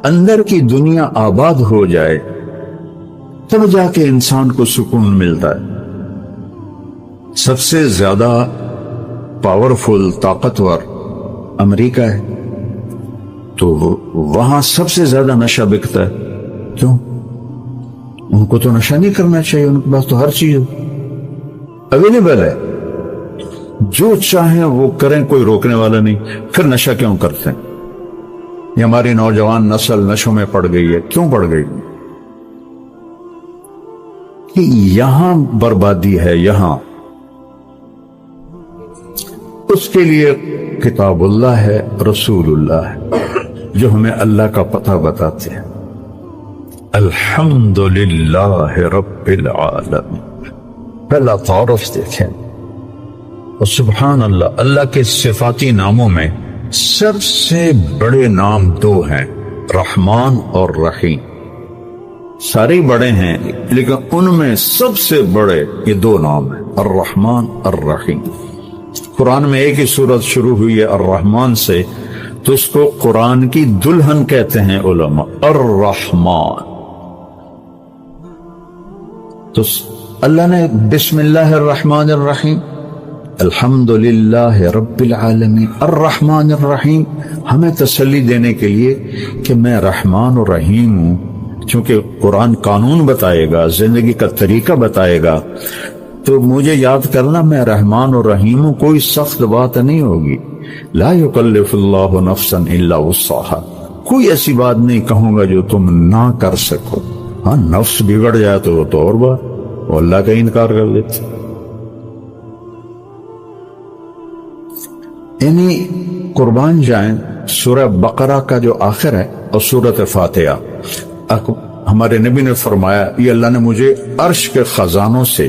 اندر کی دنیا آباد ہو جائے تب جا کے انسان کو سکون ملتا ہے۔ سب سے زیادہ پاورفل، طاقتور امریکہ ہے، تو وہاں سب سے زیادہ نشہ بکتا ہے۔ کیوں؟ ان کو تو نشہ نہیں کرنا چاہیے، ان کے پاس تو ہر چیز اویلیبل ہے، جو چاہیں وہ کریں، کوئی روکنے والا نہیں۔ پھر نشہ کیوں کرتے ہیں؟ یہ ہماری نوجوان نسل نشوں میں پڑ گئی ہے۔ کیوں پڑ گئی؟ کہ یہاں بربادی ہے، یہاں اس کے لیے کتاب اللہ ہے، رسول اللہ ہے، جو ہمیں اللہ کا پتہ بتاتے ہیں۔ الحمدللہ رب العالمین، پہلا تعارف دیکھیں۔ اور سبحان اللہ، اللہ کے صفاتی ناموں میں سب سے بڑے نام دو ہیں، رحمان اور رحیم۔ سارے بڑے ہیں لیکن ان میں سب سے بڑے یہ دو نام ہیں، الرحمن الرحیم۔ قرآن میں ایک ہی سورت شروع ہوئی ہے الرحمن سے، تو اس کو قرآن کی دلہن کہتے ہیں علماء، الرحمن۔ تو اللہ نے بسم اللہ الرحمن الرحیم، الحمدللہ رب العالمین، الرحمن الرحیم، ہمیں تسلی دینے کے لیے کہ میں رحمان و رحیم ہوں۔ چونکہ قرآن قانون بتائے گا، زندگی کا طریقہ بتائے گا، تو مجھے یاد کرنا میں رحمان و رحیم ہوں، کوئی سخت بات نہیں ہوگی۔ لا یکلف اللہ نفسا الا وسعها، کوئی ایسی بات نہیں کہوں گا جو تم نہ کر سکو۔ ہاں، نفس بگڑ جائے تو وہ تو اور بات، وہ اللہ کا انکار کر دیتے۔ یعنی قربان جائیں، سورہ بقرہ کا جو آخر ہے اور سورۃ فاتحہ، ہمارے نبی نے فرمایا یہ اللہ نے مجھے عرش کے خزانوں سے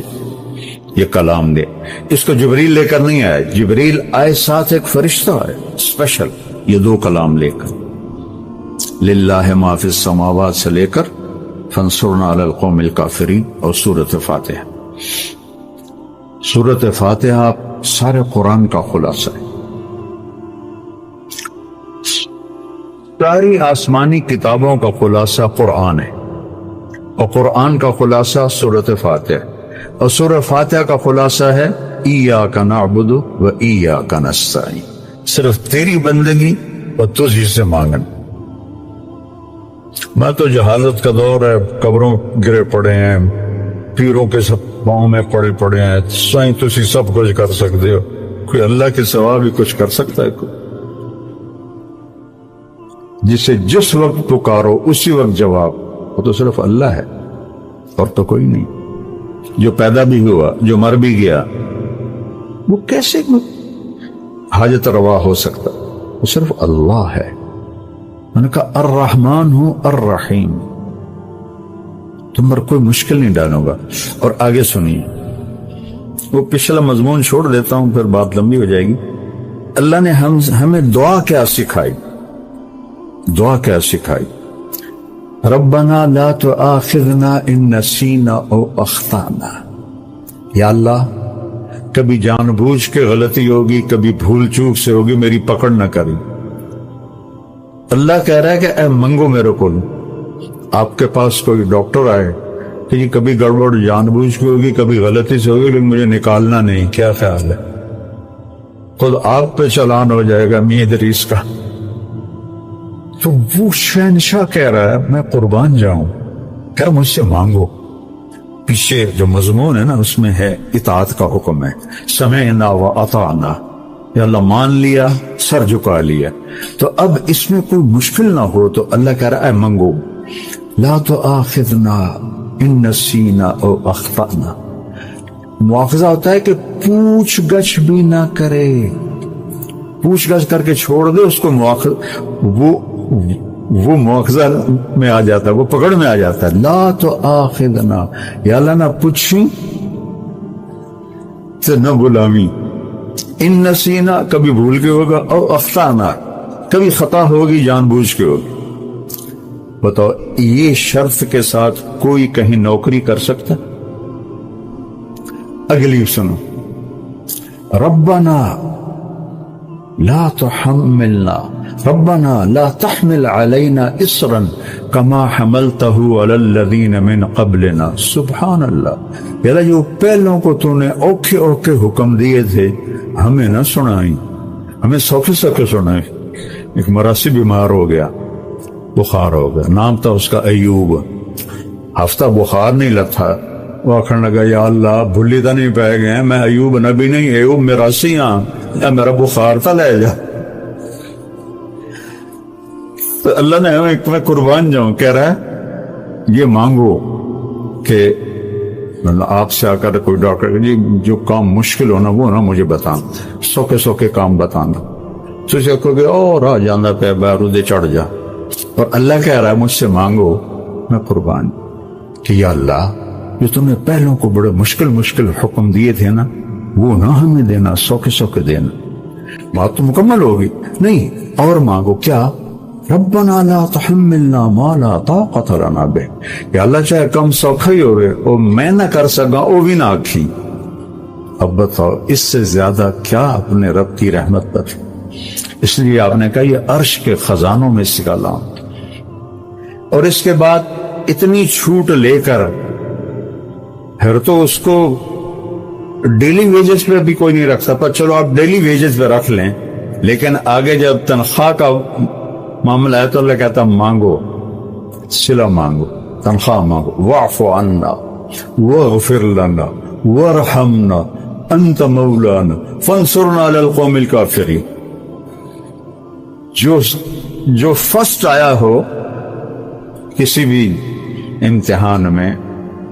یہ کلام دے۔ اس کو جبریل لے کر نہیں آئے، جبریل آئے ساتھ ایک فرشتہ آئے اسپیشل، یہ دو کلام لے کر، للہ ما فی السماوات سے لے کر فانصرنا علی القوم الکافرین اور سورۃ فاتحہ۔ سورۃ فاتحہ سارے قرآن کا خلاصہ ہے، ساری آسمانی کتابوں کا خلاصہ قرآن ہے، اور قرآن کا خلاصہ سورۃ فاتحہ، اور سورۃ فاتحہ کا خلاصہ ہے ایاک نعبد و ایاک نستعین، صرف تیری بندگی اور تجھ سے مانگن۔ میں تو جہالت کا دور ہے، قبروں گرے پڑے ہیں، پیروں کے سب پاؤں میں پڑے ہیں، سائیں تسی سب کچھ کر سکتے ہو، کوئی اللہ کے سوا بھی کچھ کر سکتا ہے؟ کوئی جسے جس وقت پکارو اسی وقت جواب، وہ تو صرف اللہ ہے اور تو کوئی نہیں۔ جو پیدا بھی ہوا، جو مر بھی گیا، وہ کیسے حاجت روا ہو سکتا؟ وہ صرف اللہ ہے۔ میں نے کہا الرحمن ہوں الرحیم، تم پر کوئی مشکل نہیں ڈالوں گا۔ اور آگے سنیے، وہ پچھلا مضمون چھوڑ دیتا ہوں، پھر بات لمبی ہو جائے گی۔ اللہ نے ہمیں دعا کیا سکھائی، دعا کیا سکھائی؟ ربنا لا تؤاخذنا ان نسینا او اخطانا، یا اللہ کبھی جان بوجھ کے غلطی ہوگی، کبھی بھول چوک سے ہوگی، میری پکڑ نہ کری۔ اللہ کہہ رہا ہے کہ اے منگو میرے کو، آپ کے پاس کوئی ڈاکٹر آئے کہ یہ کبھی گڑبڑ جان بوجھ کے ہوگی، کبھی غلطی سے ہوگی، لیکن مجھے نکالنا نہیں، کیا خیال ہے؟ خود آپ پہ چلان ہو جائے گا میاں ادریس کا۔ تو وہ شہنشاہ کہہ رہا ہے میں قربان جاؤں، کہہ مجھ سے مانگو۔ پیچھے جو مضمون ہے نا اس میں ہے اطاعت کا حکم ہے، سمعنا و اطعنا، یا اللہ مان لیا، سر جھکا لیا۔ تو اب اس میں کوئی مشکل نہ ہو تو اللہ کہہ رہا ہے منگو، لا تؤاخذنا ان نسینا او اخطأنا۔ مواخذہ ہوتا ہے کہ پوچھ گچھ بھی نہ کرے، پوچھ گچھ کر کے چھوڑ دے اس کو، وہ مواخذہ میں آ جاتا ہے، وہ پکڑ میں آ جاتا ہے۔ لا تؤاخذنا، یا اللہ نہ پوچھی تو نہ غلامی، ان نسینا کبھی بھول کے ہوگا، او اخطانا کبھی خطا ہوگی جان بوجھ کے ہوگی۔ بتاؤ یہ شرط کے ساتھ کوئی کہیں نوکری کر سکتا؟ اگلی سنو، ربنا لا تحملنا ربنا لا تحمل علينا اسرا كما حملته على الذين من قبلنا. سبحان اللہ. یا اللہ جو پہلوں کو تو نے اوکھے اوکھے حکم دیے تھے ہمیں نہ سنائیں، ہمیں سوکھے سوکھے سنائیں. ایک مراسی بیمار ہو گیا، بخار ہو گیا، نام تھا اس کا ایوب. ہفتہ بخار نہیں لتھا، وہ آخر لگا یا اللہ بھلی تو نہیں پہ گئے، میں ایوب نبی نہیں، ایوب مراسی ہاں، یا میرا بخار تھا لے جا. تو اللہ نے ایک میں قربان جاؤں، کہہ رہا ہے یہ مانگو کہ آپ سے آ کر کوئی ڈاکٹر جی جو کام مشکل ہونا وہ نا مجھے بتانا، سوکھے سوکھے کام بتانا. تو اسے کہو گے اور آ جانا پہ بارودے چڑھ جا. اور اللہ کہہ رہا ہے مجھ سے مانگو، میں قربان کہ یا اللہ جو تم نے پہلوں کو بڑے مشکل حکم دیے تھے نا وہ نہ ہمیں دینا، سوکھے سوکھے دینا. بات تو مکمل ہوگی نہیں، اور مانگو کیا؟ ربنا لا تحملنا ما لا طاقت لنا به. کہ اللہ چاہے کم سوکھا ہی ہوئے وہ میں نہ کر سکا وہ بھی نہ آکھی. اب بتاؤ اس سے زیادہ کیا اپنے رب کی رحمت پر. اس لیے آپ نے کہا یہ عرش کے خزانوں میں سے کا لام. اور اس کے بعد اتنی چھوٹ لے کر پھر تو اس کو ڈیلی ویجز پہ بھی کوئی نہیں رکھتا، پر چلو آپ ڈیلی ویجز پہ رکھ لیں، لیکن آگے جب تنخواہ کا معاملہ ہے تو اللہ کہتا مانگو، صلہ مانگو، تنخواہ مانگو. واعف عنا واغفر لنا وارحمنا انت مولانا فانصرنا علی القوم الکافرین. جو فرسٹ آیا ہو کسی بھی امتحان میں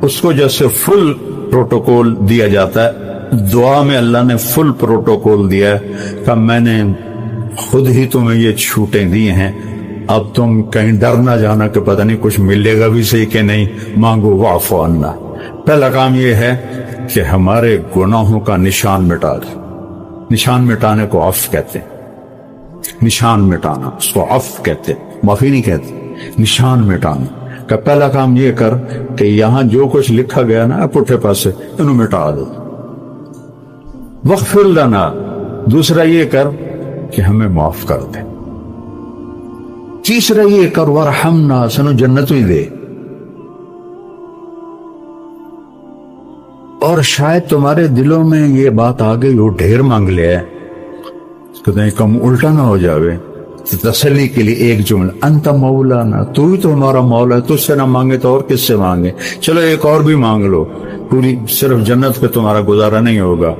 اس کو جیسے فل پروٹوکول دیا جاتا ہے، دعا میں اللہ نے فل پروٹوکول دیا ہے کہ میں نے خود ہی تمہیں یہ چھوٹیں دی ہیں، اب تم کہیں ڈر نہ جانا کہ پتہ نہیں کچھ ملے گا بھی صحیح کہ نہیں. مانگو واعف عنا. پہلا کام یہ ہے کہ ہمارے گناہوں کا نشان مٹا دے. نشان مٹانے کو عفو کہتے ہیں. نشان مٹانا اس کو عفو کہتے ہیں، معافی نہیں کہتے، نشان مٹانا. کہ پہلا کام یہ کر کہ یہاں جو کچھ لکھا گیا نا پٹھے پاسے انہوں مٹا دو. واغفر لنا. دوسرا یہ کر کہ ہمیں معاف کر دے. تیسرا یہ کر ورحمنا، سنو جنت ہی دے. اور شاید تمہارے دلوں میں یہ بات آ گئی وہ ڈھیر مانگ لیا ہے، کہیں کم الٹا نہ ہو جاوے. تسلی کے لیے ایک جملہ انت مولانا، تو ہی تو ہمارا مولا ہے، تجھ سے نہ مانگے تو اور کس سے مانگے. چلو ایک اور بھی مانگ لو، پوری صرف جنت پہ تمہارا گزارا نہیں ہوگا،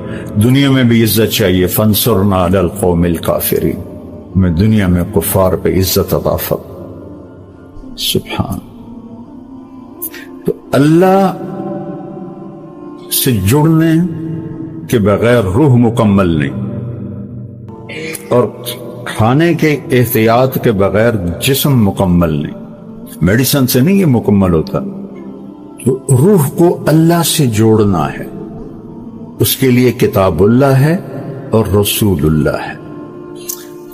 دنیا میں بھی عزت چاہیے. فانصرنا علی القوم الکافرین. میں دنیا میں کفار پہ عزت عطا فرما. سبحان. تو اللہ سے جڑنے کے بغیر روح مکمل نہیں، اور کھانے کے احتیاط کے بغیر جسم مکمل نہیں. میڈیسن سے نہیں یہ مکمل ہوتا. تو روح کو اللہ سے جوڑنا ہے، اس کے لیے کتاب اللہ ہے اور رسول اللہ ہے.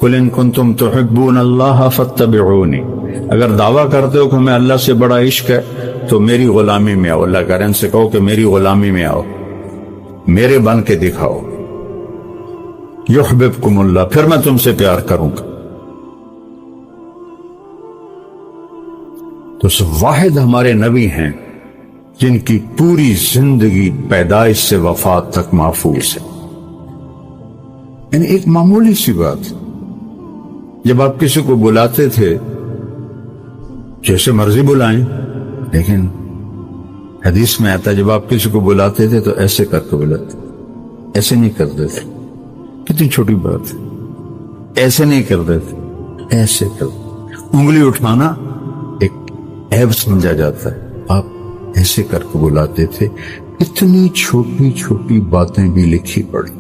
قل ان کنتم تحبون اللہ فاتبعونی. اگر دعویٰ کرتے ہو کہ ہمیں اللہ سے بڑا عشق ہے تو میری غلامی میں آؤ. اللہ کہہ رہے ہیں ان سے کہو کہ میری غلامی میں آؤ، میرے بن کے دکھاؤ. یحببکم اللہ، پھر میں تم سے پیار کروں گا. تو واحد ہمارے نبی ہیں جن کی پوری زندگی پیدائش سے وفات تک محفوظ ہے. یعنی ایک معمولی سی بات، جب آپ کسی کو بلاتے تھے جیسے مرضی بلائیں، لیکن حدیث میں آتا ہے جب آپ کسی کو بلاتے تھے تو ایسے کر کے بلاتے، ایسے نہیں کرتے تھے. کتنی چھوٹی بات ہے، ایسے نہیں کرتے تھے، ایسے کرتے. انگلی اٹھانا ایک عیب سمجھا جاتا ہے، آپ ایسے کر کے بلاتے تھے. اتنی چھوٹی چھوٹی باتیں بھی لکھی پڑی.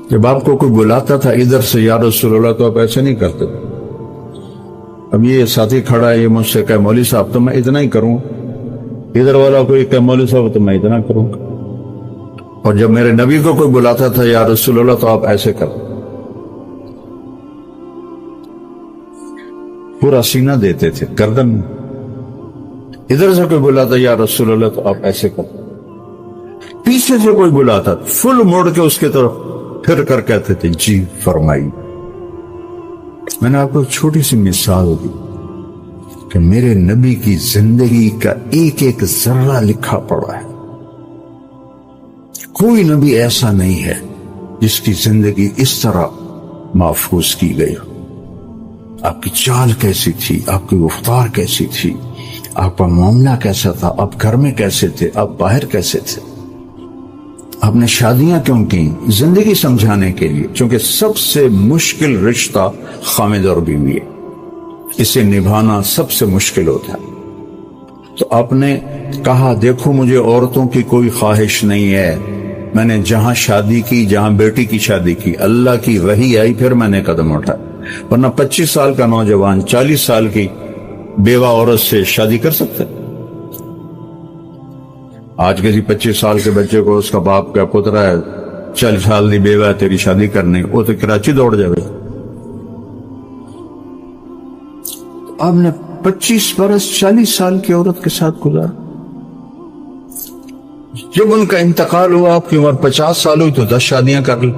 جب آپ کو کوئی بلاتا تھا ادھر سے یا رسول اللہ تو آپ ایسے نہیں کرتے. اب یہ ساتھی کھڑا ہے، یہ مجھ سے کہے مولوی صاحب تو میں اتنا ہی کروں، ادھر والا کوئی کہے مولوی صاحب تو میں اتنا کروں. اور جب میرے نبی کو کوئی بلاتا تھا یا رسول اللہ تو آپ ایسے کرتے، پورا سینہ دیتے تھے گردن میں. ادھر سے کوئی بلاتا یا رسول اللہ تو آپ ایسے کرتے. پیچھے سے کوئی بلاتا فل موڑ کے اس کے طرف پھر کر کہتے تھے جی فرمائی. میں نے آپ کو چھوٹی سی مثال دی کہ میرے نبی کی زندگی کا ایک ایک ذرہ لکھا پڑا ہے. کوئی نبی ایسا نہیں ہے جس کی زندگی اس طرح محفوظ کی گئی ہو. آپ کی چال کیسی تھی, آپ کی گفتار کیسی تھی, آپ کا معاملہ کیسا تھا, آپ گھر میں کیسے تھے, آپ باہر کیسے تھے, آپ نے شادیاں کیوں کی, زندگی سمجھانے کے لیے. چونکہ سب سے مشکل رشتہ خامد اور بیوی ہے, اسے نبھانا سب سے مشکل ہوتا ہے. تو آپ نے کہا دیکھو مجھے عورتوں کی کوئی خواہش نہیں ہے, میں نے جہاں شادی کی, جہاں بیٹی کی شادی کی, اللہ کی وحی آئی پھر میں نے قدم اٹھایا. ورنہ 25 سال کا نوجوان 40 سال کی بیوہ عورت سے شادی کر سکتے. آج کسی 25 سال کے بچے کو اس کا باپ کا پترا ہے 40 سال دی بیوہ ہے تیری شادی کرنے, وہ تو کراچی دوڑ جائے. آپ نے 25 برس 40 سال کی عورت کے ساتھ گزارا. جب ان کا انتقال ہوا آپ کی عمر 50 سال ہوئی تو 10 شادیاں کر لی.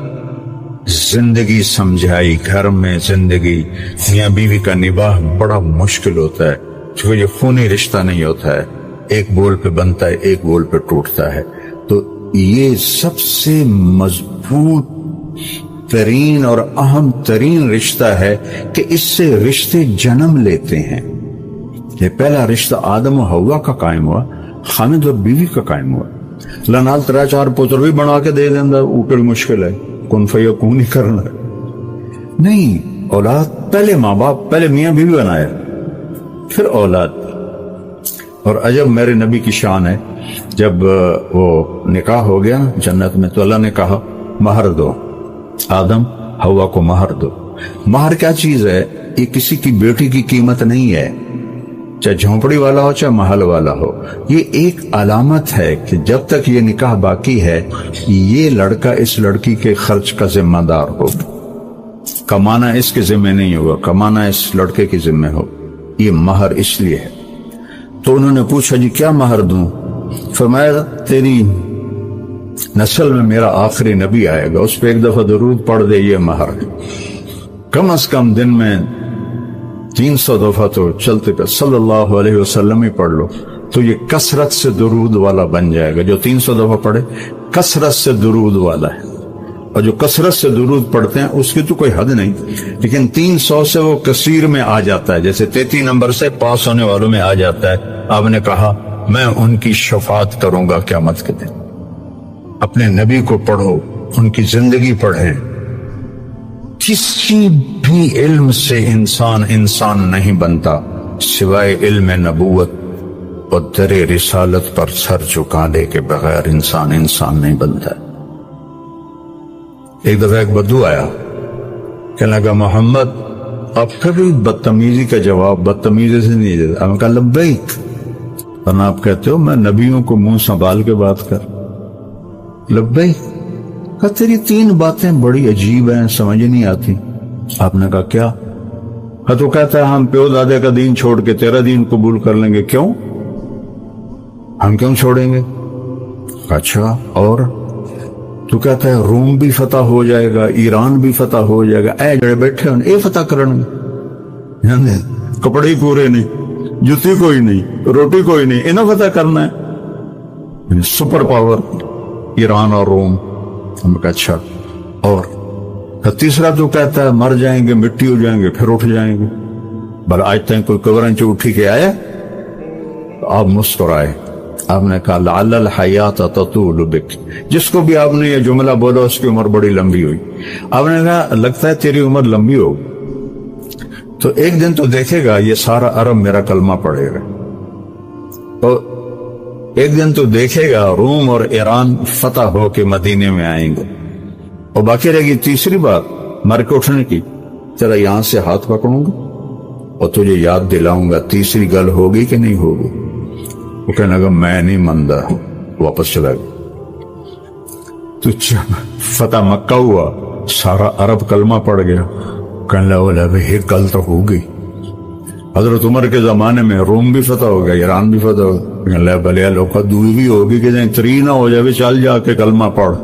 زندگی سمجھائی, گھر میں زندگی میاں بیوی کا نباہ بڑا مشکل ہوتا ہے کیونکہ یہ خونی رشتہ نہیں ہوتا ہے, ایک بول پہ بنتا ہے, ایک بول پہ ٹوٹتا ہے. تو یہ سب سے مضبوط ترین اور اہم ترین رشتہ ہے کہ اس سے رشتے جنم لیتے ہیں. یہ پہلا رشتہ آدم و حوا کا قائم ہوا, خامد اور بیوی کا قائم ہوا. لنال 3-4 پتر بھی بنا کے دے دینا اوپر مشکل ہے, کن فیکون ہی کرنا ہے. نہیں, اولاد پہلے ماں باپ, پہلے میاں بیوی بنائے پھر اولاد. اور عجب میرے نبی کی شان ہے, جب وہ نکاح ہو گیا جنت میں تو اللہ نے کہا مہر دو, آدم حوا کو مہر دو. مہر کیا چیز ہے؟ یہ کسی کی بیٹی کی قیمت نہیں ہے, چاہے جھونپڑی والا ہو چاہے محل والا ہو. یہ ایک علامت ہے کہ جب تک یہ نکاح باقی ہے یہ لڑکا اس لڑکی کے خرچ کا ذمہ دار ہو. کمانا اس کے ذمہ نہیں ہوگا, کمانا اس لڑکے کے ذمہ ہو. یہ مہر اس لیے ہے. تو انہوں نے پوچھا جی کیا مہر دوں؟ فرمایا تیری نسل میں میرا آخری نبی آئے گا, اس پہ ایک دفعہ درود پڑھ دے, یہ مہر ہے. کم از کم دن میں 300 دفعہ تو چلتے پہ صلی اللہ علیہ وسلم ہی پڑھ لو تو یہ کثرت سے درود والا بن جائے گا. جو 300 دفعہ پڑھے کثرت سے درود والا ہے, اور جو کثرت سے درود پڑھتے ہیں اس کی تو کوئی حد نہیں, لیکن 300 سے وہ کثیر میں آ جاتا ہے, جیسے 33 نمبر سے پاس ہونے والوں میں آ جاتا ہے. آپ نے کہا میں ان کی شفاعت کروں گا قیامت کے دن. اپنے نبی کو پڑھو, ان کی زندگی پڑھیں. کسی بھی علم سے انسان نہیں بنتا سوائے علم نبوت اور در رسالت پر سر جھکانے کے بغیر انسان نہیں بنتا. ایک دفعہ ایک بدو آیا, کہنے لگا محمد آپ کبھی بدتمیزی کا جواب بدتمیزی سے نہیں دیتا. ہم کہا لبیک, ورنہ آپ کہتے ہو میں نبیوں کو منہ سنبھال کے بات کر. لبیک. کہا تیری 3 باتیں بڑی عجیب ہیں, سمجھ نہیں آتی. آپ نے کہا کیا؟ تو کہتا ہے ہم پیو دادے کا دین چھوڑ کے تیرا دین قبول کر لیں گے. کیوں؟ ہم کیوں چھوڑیں گے؟ اچھا اور؟ تو کہتا ہے روم بھی فتح ہو جائے گا, ایران بھی فتح ہو جائے گا, اے جڑے بیٹھے ہیں اے فتح کرن گے, کپڑے پورے نہیں, جوتی کوئی نہیں, روٹی کوئی نہیں, انہیں فتح کرنا ہے. سپر پاور ایران اور روم. ہم کہا اچھا اور؟ تیسرا تو کہتا ہے مر جائیں گے, مٹی ہو جائیں گے, پھر اٹھ جائیں گے. بل آج تک کوئی قبرن سے اٹھی کے آیا؟ آپ مسکرائے. آپ نے کہا لعل الحیات تطول بک. جس کو بھی آپ نے یہ جملہ بولا اس کی عمر بڑی لمبی ہوئی. آپ نے کہا لگتا ہے تیری عمر لمبی ہو تو ایک دن تو دیکھے گا یہ سارا عرب میرا کلمہ پڑھے گا, اور ایک دن تو دیکھے گا روم اور ایران فتح ہو کے مدینے میں آئیں گے. اور باقی رہے گی تیسری بات مر کے اٹھنے کی. تیرا یہاں سے ہاتھ پکڑوں گا اور تجھے یاد دلاؤں گا تیسری گل ہوگی کہ نہیں ہوگی. وہ کہنے لگا میں نہیں مانتا, واپس چلا گیا. تو فتح مکہ ہوا, سارا عرب کلمہ پڑ گیا. کہنے لگا ایک گل تو ہوگی. حضرت عمر کے زمانے میں روم بھی فتح ہو گیا, ایران بھی فتح ہو گیا. بھلے لوکا دوئی بھی ہوگی کہ تری نہ ہو جائے, چل جا کے کلمہ پڑھ.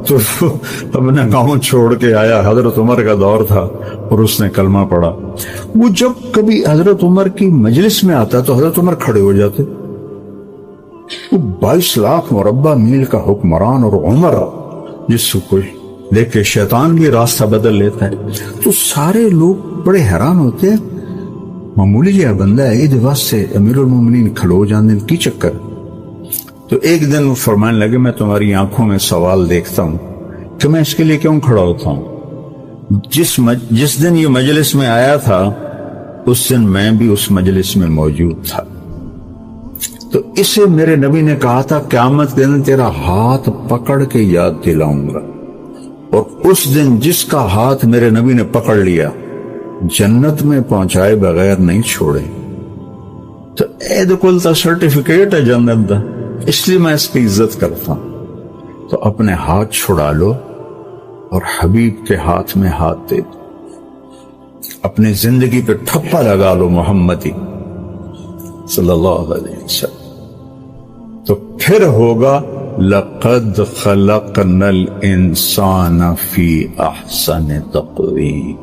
تو اپنا گاؤں چھوڑ کے آیا، حضرت عمر کا دور تھا اور اس نے کلمہ پڑھا۔ وہ جب کبھی حضرت عمر کی مجلس میں آتا تو حضرت عمر کھڑے ہو جاتے۔ وہ 22 لاکھ مربع میل کا حکمران اور عمر جس کو کوئی دیکھ کے شیطان بھی راستہ بدل لیتا ہے، تو سارے لوگ بڑے حیران ہوتے ہیں، معمولی جہاں بندہ ہے، یہ واسطے امیر المومنین کھلو جانے کی چکر۔ تو ایک دن وہ فرمانے لگے میں تمہاری آنکھوں میں سوال دیکھتا ہوں کہ میں اس کے لیے کیوں کھڑا ہوتا ہوں؟ جس دن یہ مجلس میں آیا تھا اس دن میں بھی اس مجلس میں موجود تھا، تو اسے میرے نبی نے کہا تھا قیامت کے دن تیرا ہاتھ پکڑ کے یاد دلاؤں گا، اور اس دن جس کا ہاتھ میرے نبی نے پکڑ لیا جنت میں پہنچائے بغیر نہیں چھوڑے۔ تو اے کل تا سرٹیفکیٹ ہے جنت دا، اس لیے میں اس کی عزت کرتا ہوں۔ تو اپنے ہاتھ چھڑا لو اور حبیب کے ہاتھ میں ہاتھ دے دو، اپنی زندگی پہ ٹھپا لگا لو محمدی صلی اللہ علیہ وسلم، تو پھر ہوگا لقد خلقنا الانسان فی احسن تقویم،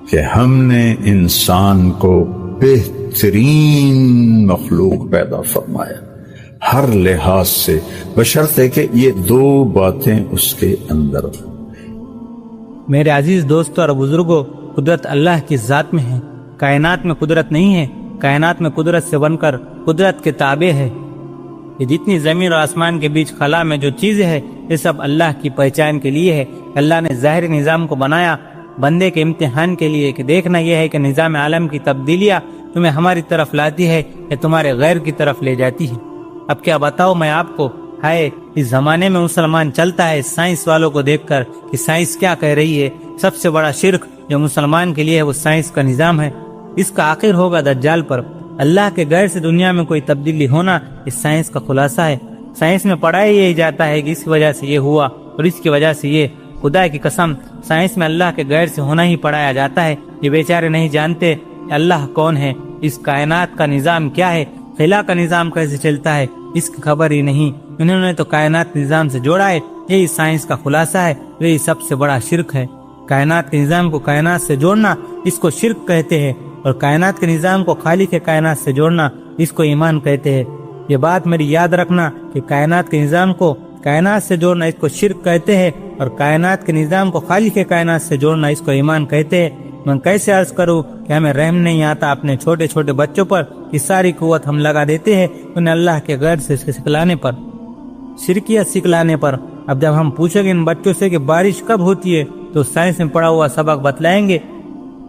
کہ ہم نے انسان کو بہترین مخلوق پیدا فرمایا ہر لحاظ سے، بشرطے کہ یہ دو باتیں اس کے اندر۔ میرے عزیز دوستو اور بزرگوں، قدرت اللہ کی ذات میں ہے، کائنات میں قدرت نہیں ہے، کائنات میں قدرت سے بن کر قدرت کے تابع ہے۔ یہ جتنی زمین اور آسمان کے بیچ خلا میں جو چیزیں ہے یہ سب اللہ کی پہچان کے لیے ہے۔ اللہ نے ظاہری نظام کو بنایا بندے کے امتحان کے لیے، کہ دیکھنا یہ ہے کہ نظام عالم کی تبدیلیاں تمہیں ہماری طرف لاتی ہے یا تمہارے غیر کی طرف لے جاتی ہے۔ اب کیا بتاؤ میں آپ کو، ہائے اس زمانے میں مسلمان چلتا ہے سائنس والوں کو دیکھ کر کہ سائنس کیا کہہ رہی ہے۔ سب سے بڑا شرک جو مسلمان کے لیے ہے وہ سائنس کا نظام ہے، اس کا آخر ہوگا دجال پر۔ اللہ کے غیر سے دنیا میں کوئی تبدیلی ہونا اس سائنس کا خلاصہ ہے۔ سائنس میں پڑھایا یہی جاتا ہے کہ اس کی وجہ سے یہ ہوا اور اس کی وجہ سے یہ۔ خدا کی قسم سائنس میں اللہ کے غیر سے ہونا ہی پڑھایا جاتا ہے۔ یہ بیچارے نہیں جانتے اللہ کون ہے، اس کائنات کا نظام کیا ہے، خلا کا نظام کیسے چلتا ہے، اس کی خبر ہی نہیں۔ انہوں نے تو کائنات نظام سے جوڑا ہے، یہی سائنس کا خلاصہ ہے، یہی سب سے بڑا شرک ہے۔ کائنات کے نظام کو کائنات سے جوڑنا اس کو شرک کہتے ہیں، اور کائنات کے نظام کو خالق کائنات سے جوڑنا اس کو ایمان کہتے ہیں۔ یہ بات میری یاد رکھنا کہ کائنات کے نظام کو کائنات سے جوڑنا اس کو شرک کہتے ہیں، اور کائنات کے نظام کو خالق کائنات سے جوڑنا اس کو ایمان کہتے ہیں۔ میں کیسے عرض کروں کہ ہمیں رحم نہیں آتا اپنے چھوٹے چھوٹے بچوں پر کہ ساری قوت ہم لگا دیتے ہیں انہیں اللہ کے غیر سے سکھلانے پر، شرکیت سکھلانے پر۔ اب جب ہم پوچھیں گے ان بچوں سے کہ بارش کب ہوتی ہے تو سائنس میں پڑھا ہوا سبق بتلائیں گے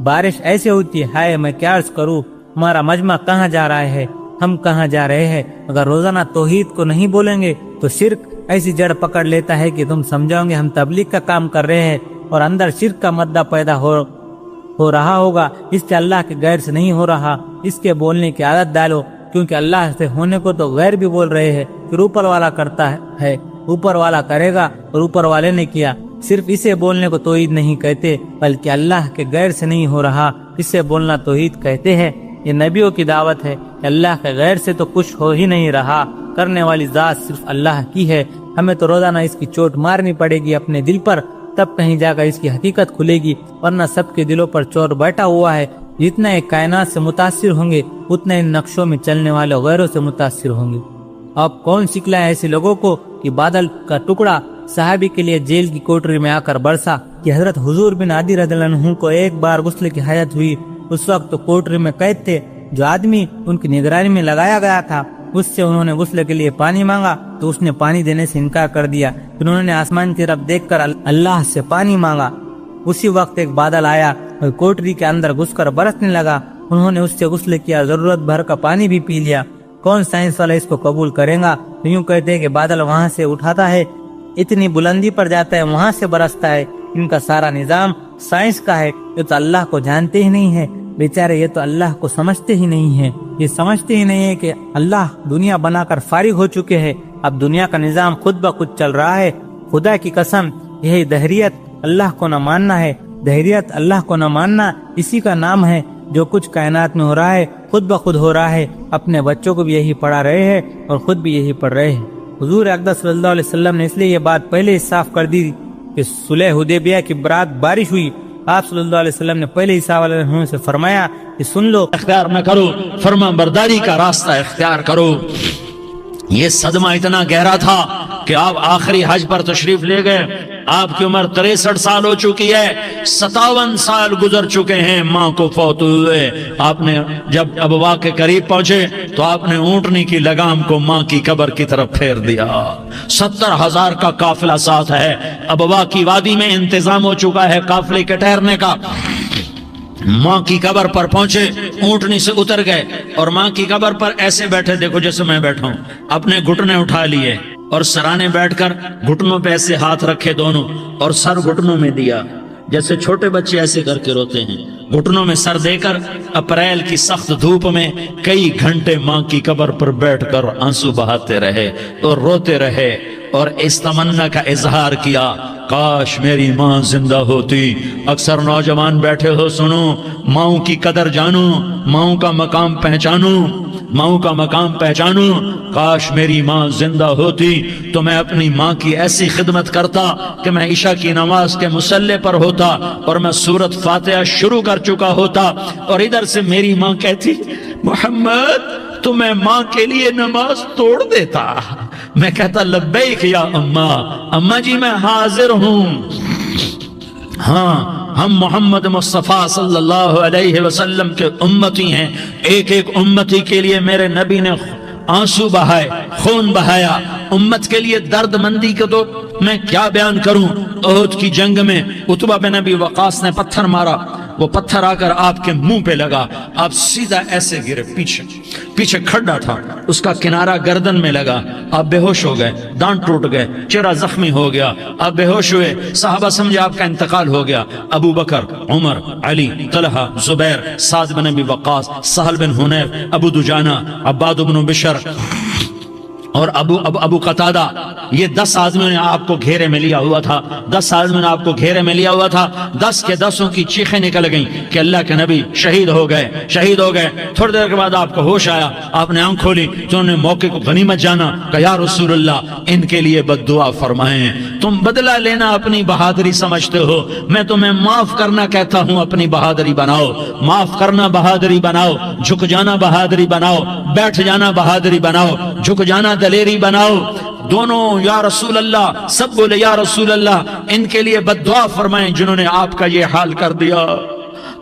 بارش ایسے ہوتی ہے۔ ہائے میں کیا عرض کروں، ہمارا مجمع کہاں جا رہا ہے، ہم کہاں جا رہے ہیں۔ اگر روزانہ توحید کو نہیں بولیں گے تو شرک ایسی جڑ پکڑ لیتا ہے کہ تم سمجھو گے ہم تبلیغ کا کام کر رہے ہیں، اور اندر شرک کا مادہ پیدا ہو رہا ہوگا، اس سے اللہ کے غیر سے نہیں ہو رہا۔ اس کے بولنے کی عادت ڈالو، کیونکہ اللہ سے ہونے کو تو غیر بھی بول رہے ہیں، پھر اوپر والا کرتا ہے، اوپر والا کرے گا اور اوپر والے نے کیا۔ صرف اسے بولنے کو توحید نہیں کہتے، بلکہ اللہ کے غیر سے نہیں ہو رہا اسے بولنا توحید کہتے ہیں۔ یہ نبیوں کی دعوت ہے کہ اللہ کے غیر سے تو کچھ ہو ہی نہیں رہا، کرنے والی ذات صرف اللہ کی ہے۔ ہمیں تو روزانہ اس کی چوٹ مارنی پڑے گی اپنے دل پر، تب کہیں جا کر اس کی حقیقت کھلے گی، ورنہ سب کے دلوں پر چور بیٹھا ہوا ہے۔ جتنا ایک کائنات سے متاثر ہوں گے اتنا ان نقشوں میں چلنے والے غیروں سے متاثر ہوں گے۔ اب کون سکھلا ہے ایسے لوگوں کو کہ بادل کا ٹکڑا صحابی کے لیے جیل کی کوٹری میں آ کر برسا، کہ حضرت حضور بن عدی رضی اللہ عنہ کو ایک بار غسل کی حاجت ہوئی، اس وقت تو کوٹری میں قید تھے، جو آدمی ان کی نگرانی میں لگایا گیا تھا اس سے انہوں نے غسل کے لیے پانی مانگا تو اس نے پانی دینے سے انکار کر دیا۔ پھر انہوں نے آسمان کی طرف دیکھ کر اللہ سے پانی مانگا، اسی وقت ایک بادل آیا اور کوٹری کے اندر گھس کر برسنے لگا، انہوں نے اس سے غسل کیا، ضرورت بھر کا پانی بھی پی لیا۔ کون سائنس والا اس کو قبول کرے گا؟ یوں کہتے ہیں کہ بادل وہاں سے اٹھاتا ہے، اتنی بلندی پر جاتا ہے، وہاں سے برستا ہے، ان کا سارا نظام سائنس کا ہے۔ یہ تو اللہ کو جانتے ہی نہیں ہے بیچارے، یہ تو اللہ کو سمجھتے ہی نہیں ہیں، یہ سمجھتے ہی نہیں ہے کہ اللہ دنیا بنا کر فارغ ہو چکے ہیں، اب دنیا کا نظام خود بخود چل رہا ہے۔ خدا کی قسم یہی دہریت اللہ کو نہ ماننا ہے، دہریت اللہ کو نہ ماننا اسی کا نام ہے۔ جو کچھ کائنات میں ہو رہا ہے خود بخود ہو رہا ہے، اپنے بچوں کو بھی یہی پڑھا رہے ہیں اور خود بھی یہی پڑھ رہے ہیں۔ حضور اقدس صلی اللہ علیہ وسلم نے اس لیے یہ بات پہلے ہی صاف کر دی کہ صلح حدیبیہ کی برات بارش ہوئی، آپ صلی اللہ علیہ وسلم نے پہلے ہی صحابہ علیہ وسلم سے فرمایا کہ سن لو، اختیار نہ کرو، فرما برداری کا راستہ اختیار کرو۔ یہ صدمہ اتنا گہرا تھا کہ آپ آخری حج پر تشریف لے گئے، آپ کی عمر 63 سال ہو چکی ہے، 57 سال گزر چکے ہیں ماں کو فوت ہوئے۔ آپ نے جب ابوا کے قریب پہنچے تو آپ نے اونٹنی کی لگام کو ماں کی قبر کی طرف پھیر دیا۔ 70,000 کا قافلہ ساتھ ہے، ابوا کی وادی میں انتظام ہو چکا ہے قافلے کے ٹھہرنے کا۔ ماں کی قبر پر پہنچے، اونٹنی سے اتر گئے اور ماں کی قبر پر ایسے بیٹھے، دیکھو جیسے میں بیٹھا ہوں، اپنے گھٹنے اٹھا لیے اور سرانے بیٹھ کر گھٹنوں پہ ایسے ہاتھ رکھے دونوں اور سر گھٹنوں میں دیا، جیسے چھوٹے بچے ایسے کر کے روتے ہیں، گھٹنوں میں سر دے کر اپریل کی سخت دھوپ میں کئی گھنٹے ماں کی قبر پر بیٹھ کر آنسو بہاتے رہے اور روتے رہے اور اس تمنا کا اظہار کیا، کاش میری ماں زندہ ہوتی۔ اکثر نوجوان بیٹھے ہو، سنو، ماؤں کی قدر جانو، ماؤں کا مقام پہچانو، ماؤں کا مقام پہچانو۔ کاش میری ماں زندہ ہوتی تو میں اپنی ماں کی ایسی خدمت کرتا کہ میں عشاء کی نماز کے مصلی پر ہوتا اور میں سورۃ فاتحہ شروع کر چکا ہوتا اور ادھر سے میری ماں کہتی، محمد تو میں ماں کے لیے نماز توڑ دیتا۔ میں کہتا، لبیک یا اماں، اماں جی میں حاضر ہوں۔ ہاں، ہم محمد مصطفیٰ صلی اللہ علیہ وسلم کے امتی ہیں، ایک ایک امتی کے لیے میرے نبی نے آنسو بہائے، خون بہایا، امت کے لیے درد مندی کو تو میں کیا بیان کروں۔ احد کی جنگ میں عتبہ بن ابی وقاص نے پتھر مارا، وہ پتھر آ کر آپ کے منہ پہ لگا، آپ سیدھا ایسے گرے، پیچھے کھڈا تھا، اس کا کنارہ گردن میں لگا، آپ بے ہوش ہو گئے، دانت ٹوٹ گئے، چہرہ زخمی ہو گیا، آپ بے ہوش ہوئے، صحابہ سمجھے آپ کا انتقال ہو گیا۔ ابو بکر، عمر، علی، طلحہ، زبیر، سعد بن ابی وقاص، سہل بن حنیف، ابو دجانہ، عباد بن بشر اور ابو قتادہ، یہ 10 آدمیوں نے آپ کو گھیرے میں لیا ہوا تھا، 10 آدمیوں نے آپ کو گھیرے میں لیا ہوا تھا، 10 کے 10 کی چیخیں نکل گئیں کہ اللہ کے نبی شہید ہو گئے۔ تھوڑی دیر کے بعد آپ کو ہوش آیا، آپ نے آنکھ کھولی تو انہوں نے موقع کو غنیمت جانا کہ یا رسول اللہ ان کے لیے بد دعا فرمائیں۔ تم بدلہ لینا اپنی بہادری سمجھتے ہو، میں تمہیں معاف کرنا کہتا ہوں، اپنی بہادری بناؤ، معاف کرنا بہادری بناؤ، جھک جانا بہادری بناؤ، بیٹھ جانا بہادری بناؤ، جھک جانا دلیری بناؤ۔ دونوں یا رسول اللہ، سب بولے یا رسول اللہ، ان کے لیے بد دعا فرمائیں جنہوں نے آپ کا یہ حال کر دیا۔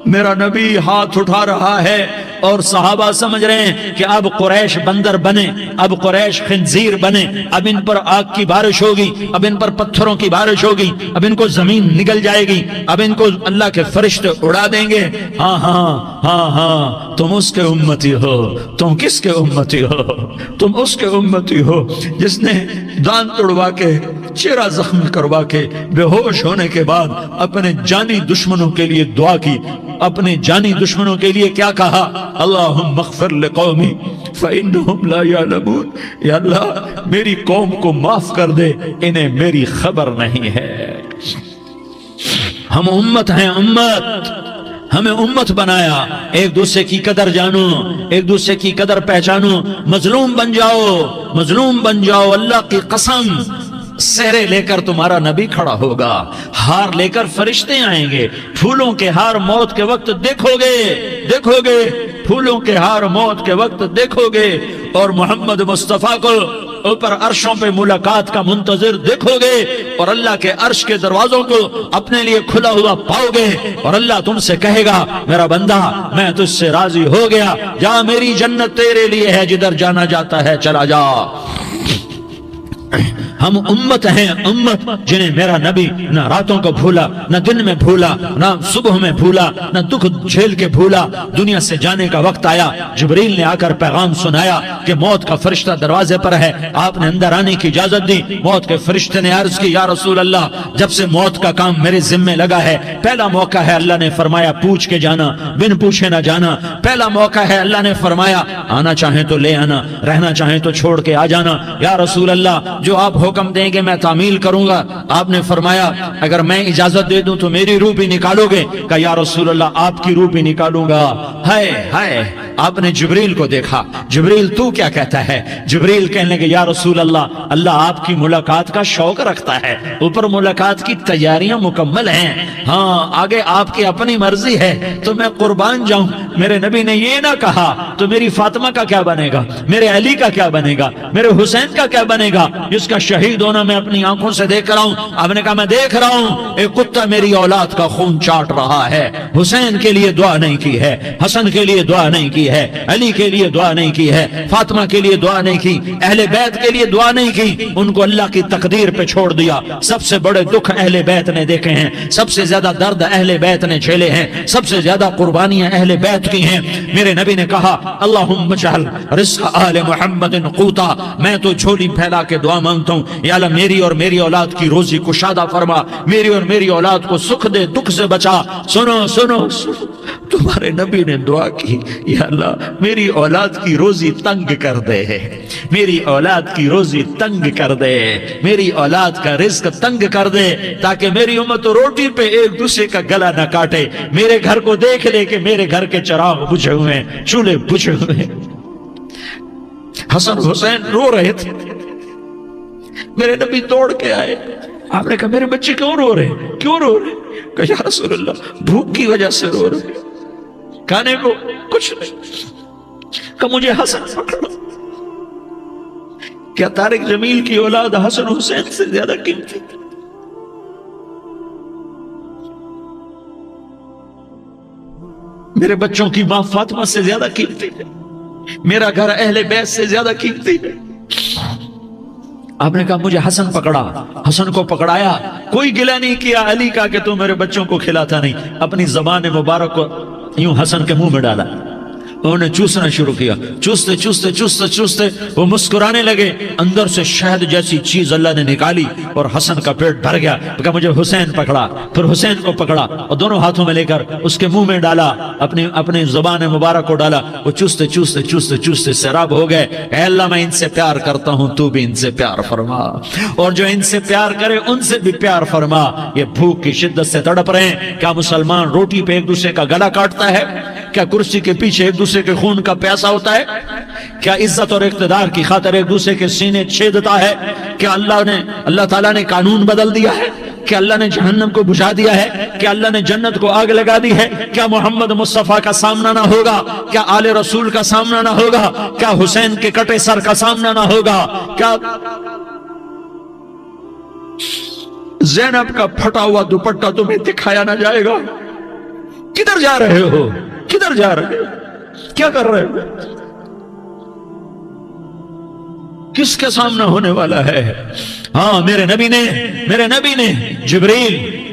میرا نبی ہاتھ اٹھا رہا ہے اور صحابہ سمجھ رہے ہیں کہ اب قریش بندر بنے، اب قریش خنزیر بنے، اب ان پر آگ کی بارش ہوگی، اب ان پر پتھروں کی بارش ہوگی، اب ان کو زمین نگل جائے گی، اب ان کو اللہ کے فرشتے اڑا دیں گے۔ ہاں ہاں ہاں ہاں، تم اس کے امتی ہو۔ تم کس کے امتی ہو؟ تم اس کے امتی ہو جس نے دانت توڑوا کے، چہرہ زخمی کروا کے، بے ہوش ہونے کے بعد اپنے جانی دشمنوں کے لیے دعا کی، اپنے جانی دشمنوں کے لیے کیا کہا؟ اللہم اغفر لقومی فإنہم لا یعلمون، یا اللہ میری قوم کو معاف کر دے، انہیں میری خبر نہیں ہے۔ ہم امت ہیں، امت، ہمیں امت بنایا، ایک دوسرے کی قدر جانو، ایک دوسرے کی قدر پہچانو، مظلوم بن جاؤ، مظلوم بن جاؤ، اللہ کی قسم سہرے لے کر تمہارا نبی کھڑا ہوگا، ہار لے کر فرشتے آئیں گے، پھولوں کے ہار موت کے وقت دیکھو گے، پھولوں کے ہار موت کے وقت دیکھو گے، اور محمد مصطفیٰ کو اوپر عرشوں پہ ملاقات کا منتظر دیکھو گے، اور اللہ کے عرش کے دروازوں کو اپنے لیے کھلا ہوا پاؤ گے، اور اللہ تم سے کہے گا، میرا بندہ میں تجھ سے راضی ہو گیا، جا میری جنت تیرے لیے ہے، جدھر جانا جاتا ہے چلا جا۔ ہم امت ہیں، امت جنہیں میرا نبی نہ راتوں کو بھولا، نہ دن میں بھولا، نہ صبح میں بھولا، نہ دکھ جھیل کے بھولا۔ دنیا سے جانے کا وقت آیا، جبریل نے آ کر پیغام سنایا کہ موت کا فرشتہ دروازے پر ہے، آپ نے اندر آنے کی اجازت دی۔ موت کے فرشتے نے عرض کی، یا رسول اللہ جب سے موت کا کام میرے ذمے لگا ہے، پہلا موقع ہے، اللہ نے فرمایا پوچھ کے جانا، بن پوچھے نہ جانا، پہلا موقع ہے، اللہ نے فرمایا آنا چاہیں تو لے آنا، رہنا چاہیں تو چھوڑ کے آ جانا۔ یا رسول اللہ جو آپ حکم دیں گے میں تعمیل کروں گا۔ آپ نے فرمایا اگر میں اجازت دے دوں تو میری روح بھی نکالو گے؟ کہا یا رسول اللہ آپ کی روح بھی نکالوں گا۔ ہائے ہائے، آپ نے جبریل کو دیکھا، جبریل تو کیا کہتا ہے؟ جبریل کہنے لگے یا رسول اللہ، اللہ آپ کی ملاقات کا شوق رکھتا ہے، اوپر ملاقات کی تیاریاں مکمل ہیں، ہاں آگے آپ کی اپنی مرضی ہے تو میں قربان جاؤں۔ میرے نبی نے یہ نہ کہا تو میری فاطمہ کا کیا بنے گا، میرے علی کا کیا بنے گا، میرے حسین کا کیا بنے گا جس کا شہید ہونا میں اپنی آنکھوں سے دیکھ رہا ہوں۔ آپ نے کہا میں دیکھ رہا ہوں ایک کتا میری اولاد کا خون چاٹ رہا ہے، حسین کے لیے دعا نہیں کی ہے، حسن کے لیے دعا نہیں کی ہے، علی کے لیے دعا نہیں کی ہے، فاطمہ کے لیے دعا نہیں کی، اہل بیت کے لیے دعا نہیں کی، ان کو اللہ کی تقدیر پہ چھوڑ دیا۔ سب سے بڑے دکھ اہل بیت نے دیکھے ہیں، سب سے زیادہ درد اہل بیت نے جھیلے ہیں، سب سے زیادہ قربانیاں اہل بیت کی ہیں۔ میرے نبی نے کہا اللہم اجعل رزق آل محمد قوتا، میں تو جھولی پھیلا کے دعا مانگتا ہوں یا اللہ میری اور میری اولاد کی روزی کشادہ فرما، میری اور میری اولاد کو سکھ دے، دکھ سے بچا۔ سنو سنو سنو، تمہارے نبی نے دعا کی یا اللہ میری اولاد کی روزی تنگ کر دے، میری اولاد کی روزی تنگ کر دے، میری اولاد کا رزق تنگ کر دے تاکہ میری امت روٹی پہ ایک دوسرے کا گلا نہ کاٹے، میرے گھر کو دیکھ لے کہ میرے گھر کے چراغ بجھے ہوئے ہیں، چولہے بجھے ہوئے ہیں۔ حسن حسین رو رہے تھے، میرے نبی دوڑ کے آئے، آپ نے کہا میرے بچے کیوں رو رہے ہیں، کیوں رو رہے ہیں؟ کہا یا رسول اللہ بھوک کی وجہ سے رو رہے ہیں، کھانے کو کچھ نہیں۔ کہ مجھے حسن پکڑا، کیا طارق جمیل کی اولاد حسن حسین سے زیادہ قیمتی؟ میرے بچوں کی ماں فاطمہ سے زیادہ قیمتی ہے، میرا گھر اہل بیت سے زیادہ قیمتی ہے۔ آپ نے کہا مجھے حسن پکڑا، حسن کو پکڑایا، کوئی گلہ نہیں کیا علی کا کہ تو میرے بچوں کو کھلاتا نہیں، اپنی زبان مبارک کو یوں حسن کے منہ میں ڈالا، انہوں نے چوسنا شروع کیا، چوستے چوستے چوستے چوستے وہ مسکرانے لگے، اندر سے شہد جیسی چیز اللہ نے نکالی اور حسن کا پیٹ بھر گیا۔ کہا مجھے حسین پکڑا، پھر حسین کو پکڑا اور دونوں ہاتھوں میں لے کر اس کے منہ میں ڈالا، اپنی زبان مبارک کو ڈالا، وہ چوستے چوستے چوستے چوستے سیراب ہو گئے۔ اے اللہ میں ان سے پیار کرتا ہوں، تو بھی ان سے پیار فرما، اور جو ان سے پیار کرے ان سے بھی پیار فرما۔ یہ بھوک کی شدت سے تڑپ رہے ہیں، کیا مسلمان روٹی پہ ایک دوسرے کا گلا کاٹتا ہے؟ کیا کرسی کے پیچھے ایک دوسرے کے خون کا پیاسا ہوتا ہے؟ کیا عزت اور اقتدار کی خاطر ایک دوسرے کے سینے چھیدتا ہے؟ کیا اللہ تعالیٰ نے قانون بدل دیا ہے؟ کیا اللہ نے جہنم کو بجھا دیا ہے؟ کیا اللہ نے جنت کو آگ لگا دی ہے؟ کیا محمد مصطفیٰ کا سامنا نہ ہوگا؟ کیا آل رسول کا سامنا نہ ہوگا؟ کیا حسین کے کٹے سر کا سامنا نہ ہوگا؟ کیا زینب کا پھٹا ہوا دوپٹہ تمہیں دکھایا نہ جائے گا؟ کدھر جا رہے ہو؟ کدھر جا رہے ہو؟ کیا کر رہے ہو؟ کس کے سامنا ہونے والا ہے؟ ہاں میرے نبی نے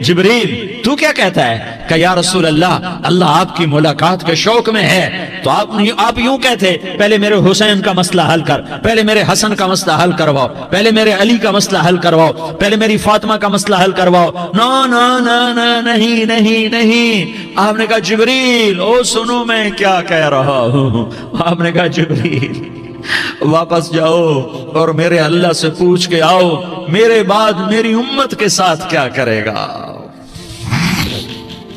جبریل تو کیا کہتا ہے؟ کہ یا رسول اللہ آپ کی ملاقات کے شوق میں ہے، تو آپ یوں کہتے پہلے میرے حسین کا مسئلہ حل کر، پہلے میرے حسن کا مسئلہ حل کرواؤ، پہلے میرے علی کا مسئلہ حل کرواؤ، پہلے میری فاطمہ کا مسئلہ حل کرواؤ۔ نہیں۔ آپ نے کہا جبریل او سنو میں کیا کہہ رہا ہوں۔ آپ نے کہا جبریل واپس جاؤ اور میرے اللہ سے پوچھ کے آؤ میرے بعد میری امت کے ساتھ کیا کرے گا،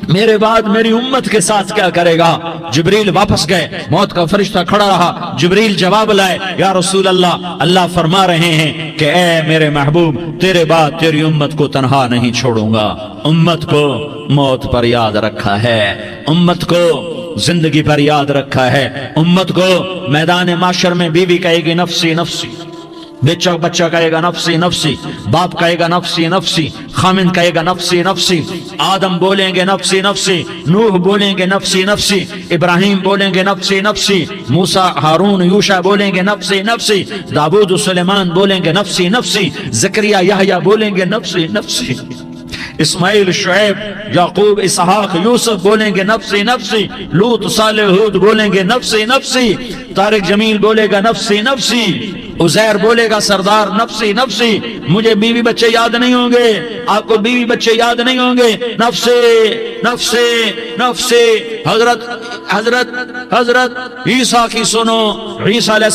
میرے بعد میری امت کے ساتھ کیا کرے گا۔ جبریل واپس گئے، موت کا فرشتہ کھڑا رہا، جبریل جواب لائے یا رسول اللہ فرما رہے ہیں کہ اے میرے محبوب تیرے بعد تیری امت کو تنہا نہیں چھوڑوں گا، امت کو موت پر یاد رکھا ہے، امت کو زندگی پر یاد رکھا ہے، امت کو میدان معاشر میں بیوی کہے گی نفسی نفسی، بچہ کہے گا نفسی نفسی، باپ کہے گا نفسی نفسی، خامن کہے گا نفسی نفسی، آدم بولیں گے نفسی نفسی، نوح بولیں گے نفسی نفسی، ابراہیم بولیں گے نفسی نفسی، موسیٰ ہارون یوشع بولیں گے نفسی نفسی، داؤد سلیمان بولیں گے نفسی نفسی، زکریا یحییٰ بولیں گے نفسی نفسی، اسماعیل شعیب یعقوب اسحاق یوسف بولیں گے نفسی نفسی، لوط صالح ہود بولیں گے نفسی نفسی، طارق جمیل بولے گا نفسی نفسی، عزیر بولے گا سردار نفسی نفسی، مجھے بیوی بچے یاد نہیں ہوں گے، آپ کو بیوی بچے یاد نہیں ہوں گے، نفسی نفسی نفسی۔ حضرت عیسیٰ کی سنو، عیسیٰ علیہ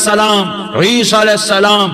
السلام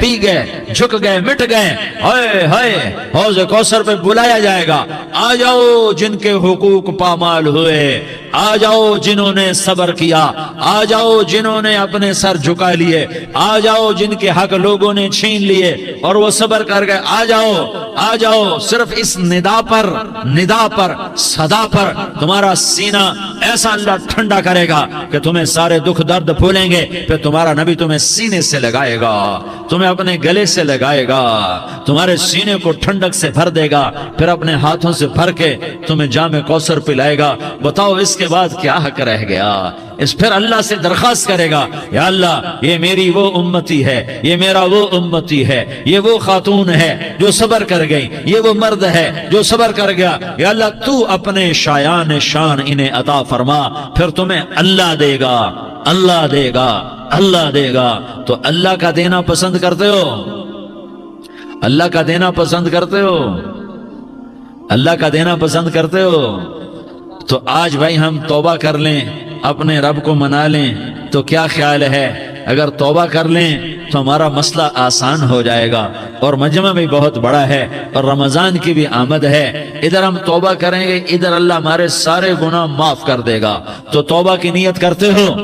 پی گئے، جھک گئے، مٹ گئے، ہائے ہائے حوض کوثر پہ بلایا جائے گا، آ جاؤ جن کے حقوق پامال ہوئے، آ جاؤ جنہوں نے صبر کیا، آ جاؤ جنہوں نے اپنے سر جھکا لیے، آ جاؤ جن کے حق لوگوں نے چھین لیے اور وہ صبر کر گئے، آ جاؤ آ جاؤ۔ صرف اس ندا پر صدا پر تمہارا سینہ ایسا اللہ ٹھنڈا کرے گا کہ تمہیں سارے دکھ درد بھولیں گے، پھر تمہارا نبی تمہیں سینے سے لگائے گا، تمہیں اپنے گلے سے لگائے گا، تمہارے سینے کو ٹھنڈک سے بھر دے گا، پھر اپنے ہاتھوں سے بھر کے تمہیں جام کوثر پلائے گا۔ بتاؤ اس کے بعد کیا حق رہ گیا؟ اس پھر اللہ سے درخواست کرے گا، یا اللہ یہ میری وہ امتی ہے، یہ میرا وہ امتی ہے، یہ وہ خاتون ہے جو صبر کر گئی، یہ وہ مرد ہے جو صبر کر گیا، یا اللہ تو اپنے شایان شان انہیں عطا فرما، پھر تمہیں اللہ دے گا، اللہ دے گا، اللہ دے گا۔ تو اللہ کا دینا پسند کرتے ہو؟ اللہ کا دینا پسند کرتے ہو؟ اللہ کا دینا پسند کرتے ہو؟ تو آج بھائی ہم توبہ کر لیں، اپنے رب کو منا لیں، تو کیا خیال ہے اگر توبہ کر لیں تو ہمارا مسئلہ آسان ہو جائے گا، اور مجمع بھی بہت بڑا ہے اور رمضان کی بھی آمد ہے، ادھر ہم توبہ کریں گے، ادھر اللہ ہمارے سارے گناہ معاف کر دے گا۔ تو توبہ کی نیت کرتے ہو؟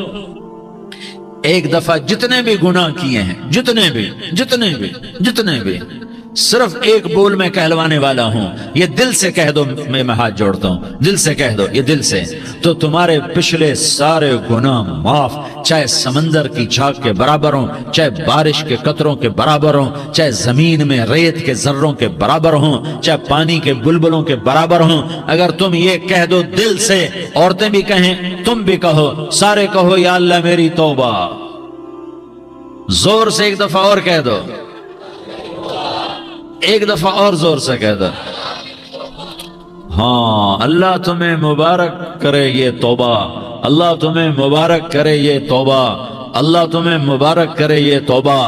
ایک دفعہ جتنے بھی گناہ کیے ہیں، جتنے بھی صرف ایک بول میں کہلوانے والا ہوں، یہ دل سے کہہ دو، میں ہاتھ جوڑتا ہوں، دل سے کہہ دو، یہ دل سے، تو تمہارے پچھلے سارے گناہ معاف، چاہے سمندر کی جھاگ کے برابر ہوں، چاہے بارش کے قطروں کے برابر ہوں، چاہے زمین میں ریت کے ذروں کے برابر ہوں، چاہے پانی کے بلبلوں کے برابر ہوں۔ اگر تم یہ کہہ دو دل سے، عورتیں بھی کہیں، تم بھی کہو، سارے کہو، یا اللہ میری توبہ، زور سے ایک دفعہ اور کہہ دو، ایک دفعہ اور زور سے کہہ دو۔ ہاں، اللہ تمہیں مبارک کرے یہ توبہ، اللہ تمہیں مبارک کرے یہ توبہ، اللہ تمہیں مبارک کرے یہ توبہ۔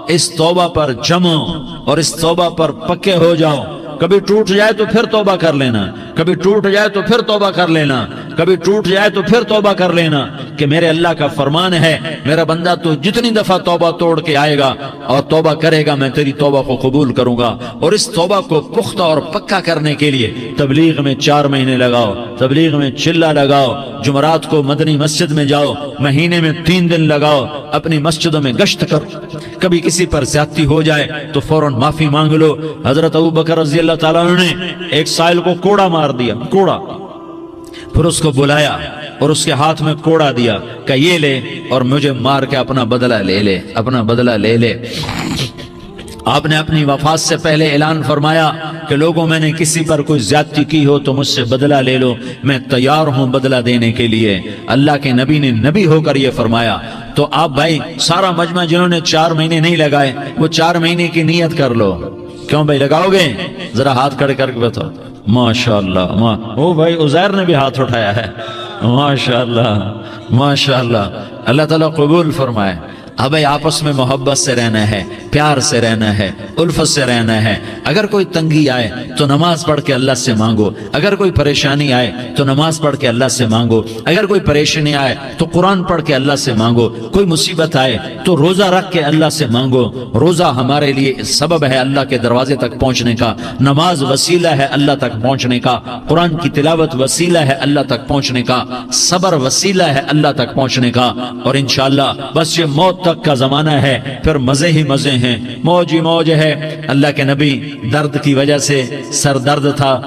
اس توبہ پر جمو اور اس توبہ پر پکے ہو جاؤ۔ کبھی ٹوٹ جائے تو پھر توبہ کر لینا، کبھی ٹوٹ جائے تو پھر توبہ کر لینا، کبھی ٹوٹ جائے تو پھر توبہ کر لینا، کہ میرے اللہ کا فرمان ہے، میرا بندہ تو جتنی دفعہ توبہ توڑ کے آئے گا اور توبہ کرے گا، میں تیری توبہ کو قبول کروں گا۔ اور اس توبہ کو پختہ اور پکا کرنے کے لیے تبلیغ میں 4 مہینے لگاؤ، تبلیغ میں چلہ لگاؤ، جمعرات کو مدنی مسجد میں جاؤ، مہینے میں 3 دن لگاؤ، اپنی مسجدوں میں گشت کرو، کبھی کسی پر زیادتی ہو جائے تو فوراً معافی مانگ لو۔ حضرت ابوبکر رضی اللہ تعالیٰ عنہ نے ایک سائل کو کوڑا مار دیا، کوڑا، پھر اس کو بلایا اور اس کے ہاتھ میں کوڑا دیا کہ یہ لے اور مجھے مار کے اپنا بدلہ لے لے، اپنا بدلہ لے لے۔ آپ نے اپنی وفات سے پہلے اعلان فرمایا کہ لوگوں، میں نے کسی پر کوئی زیادتی کی ہو تو مجھ سے بدلہ لے لو، میں تیار ہوں بدلہ دینے کے لیے۔ اللہ کے نبی نے نبی ہو کر یہ فرمایا۔ تو آپ بھائی سارا مجمع جنہوں نے 4 مہینے نہیں لگائے، وہ 4 مہینے کی نیت کر لو۔ کیوں بھائی لگاؤ گے؟ ذرا ہاتھ کھڑے کر کے بتاؤ۔ ماشاءاللہ، او بھائی عزیر نے بھی ہاتھ اٹھایا ہے، ماشاءاللہ ماشاءاللہ، اللہ تعالیٰ قبول فرمائے۔ اب آپس میں محبت سے رہنا ہے، پیار سے رہنا ہے، الفت سے رہنا ہے۔ اگر کوئی تنگی آئے تو نماز پڑھ کے اللہ سے مانگو، اگر کوئی پریشانی آئے تو نماز پڑھ کے اللہ سے مانگو، اگر کوئی پریشانی آئے تو قرآن پڑھ کے اللہ سے مانگو، کوئی مصیبت آئے تو روزہ رکھ کے اللہ سے مانگو۔ روزہ ہمارے لیے سبب ہے اللہ کے دروازے تک پہنچنے کا، نماز وسیلہ ہے اللہ تک پہنچنے کا، قرآن کی تلاوت وسیلہ ہے اللہ تک پہنچنے کا، صبر وسیلہ ہے اللہ تک پہنچنے کا۔ اور انشاءاللہ بس یہ موت تک کا زمانہ ہے، پھر مزے ہی مزے ہیں، موج ہی موج ہے۔ اللہ کے نبی درد کی وجہ سے سر درد تھا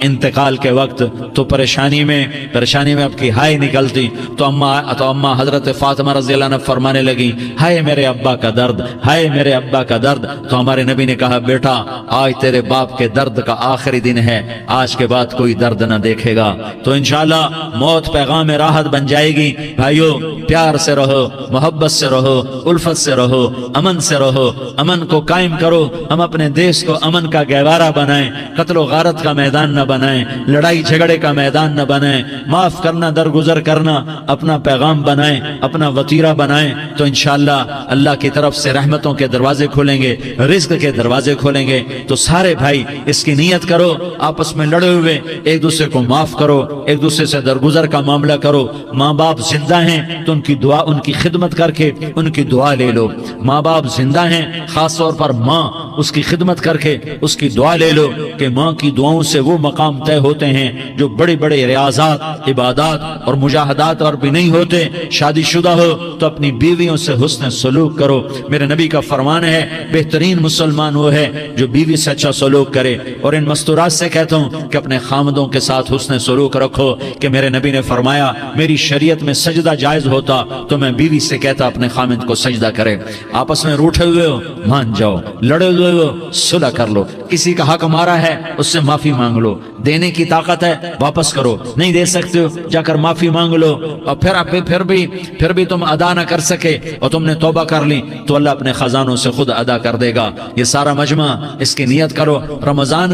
انتقال کے وقت، تو پریشانی میں اب کی ہائے نکلتی تو اماں حضرت فاطمہ رضی اللہ عنہ فرمانے لگی، ہائے میرے ابا کا درد، ہائے میرے ابا کا درد۔ تو ہمارے نبی نے کہا، بیٹا آج تیرے باپ کے درد کا آخری دن ہے، آج کے بعد کوئی درد نہ دیکھے گا۔ تو انشاءاللہ موت پیغام راحت بن جائے گی۔ بھائیو پیار سے رہو، محبت سے رہو، الفت سے رہو، امن سے رہو، امن کو قائم کرو۔ ہم اپنے دیش کو امن کا گہوارہ بنائیں، قتل و غارت کا میدان نہ بنائیں، لڑائی جھگڑے کا میدان نہ بنائیں، معاف کرنا درگزر کرنا اپنا پیغام بنائیں، اپنا وطیرہ بنائیں، تو انشاءاللہ اللہ کی طرف سے رحمتوں کے دروازے کھولیں گے، رزق کے دروازے کھولیں گے۔ تو سارے بھائی اس کی نیت کرو، آپس میں لڑے ہوئے ایک دوسرے کو معاف کرو، ایک دوسرے سے درگزر کا معاملہ کرو۔ ماں باپ زندہ ہیں تو ان کی دعا، ان کی خدمت کر کے ان کی دعا لے لو۔ ماں باپ زندہ ہیں، خاص طور پر ماں، اس کی خدمت کر کے اس کی دعا لے لو کہ ماں کی دعاؤں سے وہ مقام طے ہوتے ہیں جو بڑے بڑے ریاضات، عبادات اور مجاہدات اور بھی نہیں ہوتے۔ شادی شدہ ہو تو اپنی بیویوں سے حسن سلوک کرو۔ میرے نبی کا فرمان ہے بہترین مسلمان وہ ہے جو بیوی سے اچھا سلوک کرے۔ اور ان مستورات سے کہتا ہوں کہ اپنے خامدوں کے ساتھ حسن سلوک رکھو، کہ میرے نبی نے فرمایا میری شریعت میں سجدہ جائز ہوتا تو میں بیوی سے کہتا اپنے خامد کو سجدہ کرے۔ آپس میں روٹھے ہوئے ہو مان جاؤ، لڑے ہوئے ہو صلح کر لو، کسی کا حق مارا ہے اس سے معافی مانگ لو، دینے کی طاقت ہے واپس کرو، نہیں دے سکتے ہو جا کر معافی مانگ لو، اور پھر بھی تم ادا نہ کر سکے اور تم نے توبہ کر لی تو اللہ اپنے خزانوں سے خود ادا کر دے گا۔ یہ سارا مجمع اس کی نیت کرو۔ رمضان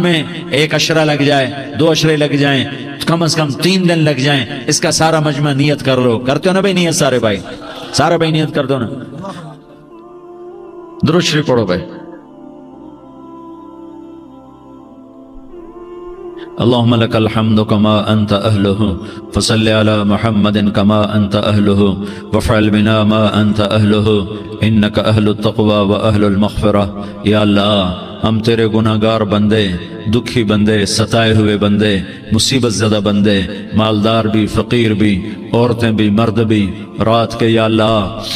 میں 1 عشرہ لگ جائے، 2 عشرے لگ جائیں، کم از کم 3 دن لگ جائیں، اس کا سارا مجمع نیت کر لو۔ کرتے ہو نا بھائی نیت؟ سارے بھائی نیت کر دو نا۔ درود شریف پڑھو بھائی۔ اللهم لك الحمد كما أنت أهله فصل على محمد كما أنت أهله وفعل بنا ما أنت أهله إنك أهل التقوى وأهل المغفرة۔ یا اللہ ہم تیرے گناہگار بندے، دکھی بندے، ستائے ہوئے بندے، مصیبت زدہ بندے، مالدار بھی، فقیر بھی، عورتیں بھی، مرد بھی، رات کے یا اللہ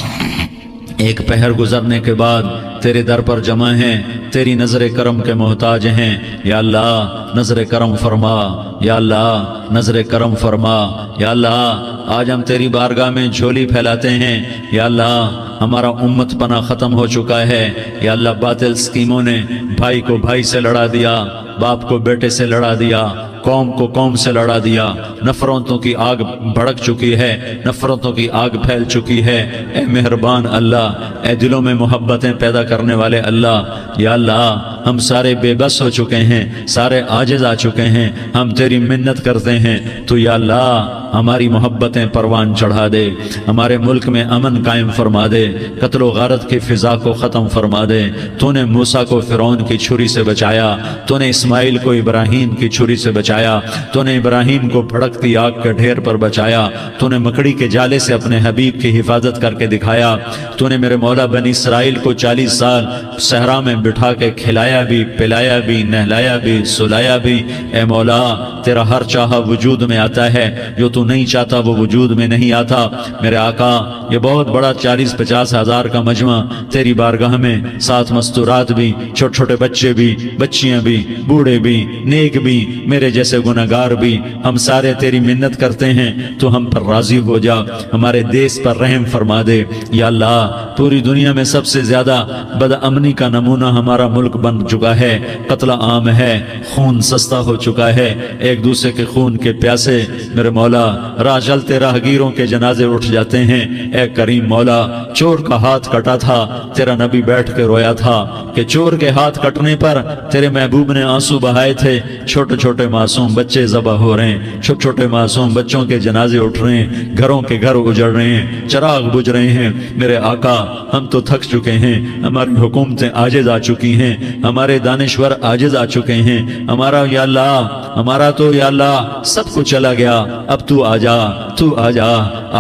ایک پہر گزرنے کے بعد تیرے در پر جمع ہیں، تیری نظر کرم کے محتاج ہیں۔ یا اللہ نظر کرم فرما، یا اللہ نظر کرم فرما۔ یا اللہ آج ہم تیری بارگاہ میں جھولی پھیلاتے ہیں۔ یا اللہ ہمارا امت پناہ ختم ہو چکا ہے۔ یا اللہ باطل اسکیموں نے بھائی کو بھائی سے لڑا دیا، باپ کو بیٹے سے لڑا دیا، قوم کو قوم سے لڑا دیا، نفرتوں کی آگ بھڑک چکی ہے، نفرتوں کی آگ پھیل چکی ہے۔ اے مہربان اللہ، اے دلوں میں محبتیں پیدا کرنے والے اللہ، یا اللہ ہم سارے بے بس ہو چکے ہیں، سارے عاجز آ چکے ہیں، ہم تیری منت کرتے ہیں تو یا اللہ ہماری محبتیں پروان چڑھا دے، ہمارے ملک میں امن قائم فرما دے، قتل و غارت کی فضا کو ختم فرما دے۔ تو نے موسیٰ کو فرعون کی چھری سے بچایا، تو نے اسماعیل کو ابراہیم کی چھری سے بچایا، تو نے ابراہیم کو بھڑکتی آگ کے ڈھیر پر بچایا، تو نے مکڑی کے جالے سے اپنے حبیب کی حفاظت کر کے دکھایا، تو نے میرے مولا بنی اسرائیل کو 40 سال صحرا میں بٹھا کے کھلایا بھی، پلایا بھی، نہلایا بھی، سلایا بھی۔ اے مولا تیرا ہر چاہا وجود میں آتا ہے، جو تو نہیں چاہتا وہ وجود میں نہیں آتا۔ میرے آقا یہ بہت بڑا 40-50 ہزار کا مجمع تیری بارگاہ میں، ساتھ مستورات بھی، چھوٹے چھوٹے بچے بھی، بچیاں بھی، بوڑھے بھی، نیک بھی، میرے جیسے گناہگار بھی، ہم سارے تیری منت کرتے ہیں تو ہم پر راضی ہو جا، ہمارے دیس پر رحم فرما دے۔ یا اللہ پوری دنیا میں سب سے زیادہ بد امنی کا نمونہ ہمارا ملک بن چکا ہے، قتل عام ہے، خون سستا ہو چکا ہے، ایک دوسرے کے خون کے پیاسے میرے مولا راہ چلتے راہگیروں کے جنازے اٹھ جاتے ہیں۔ اے کریم مولا چور کا ہاتھ کٹا تھا، تیرا نبی بیٹھ کے رویا تھا کہ چور کے ہاتھ کٹنے پر تیرے محبوب نے آنسو بہائے تھے، چھوٹے چھوٹے معصوم بچے ذبح ہو رہے ہیں، چھوٹے چھوٹے معصوم بچوں کے جنازے اٹھ رہے ہیں، گھروں کے گھر اجڑ رہے ہیں، چراغ بجھ رہے ہیں۔ میرے آقا ہم تو تھک چکے ہیں، ہماری حکومتیں عاجز آ چکی ہیں، ہمارے دانشور عاجز آ چکے ہیں، ہمارا یا اللہ ہمارا تو یا اللہ سب کچھ چلا گیا، اب تو آجا، تو آجا،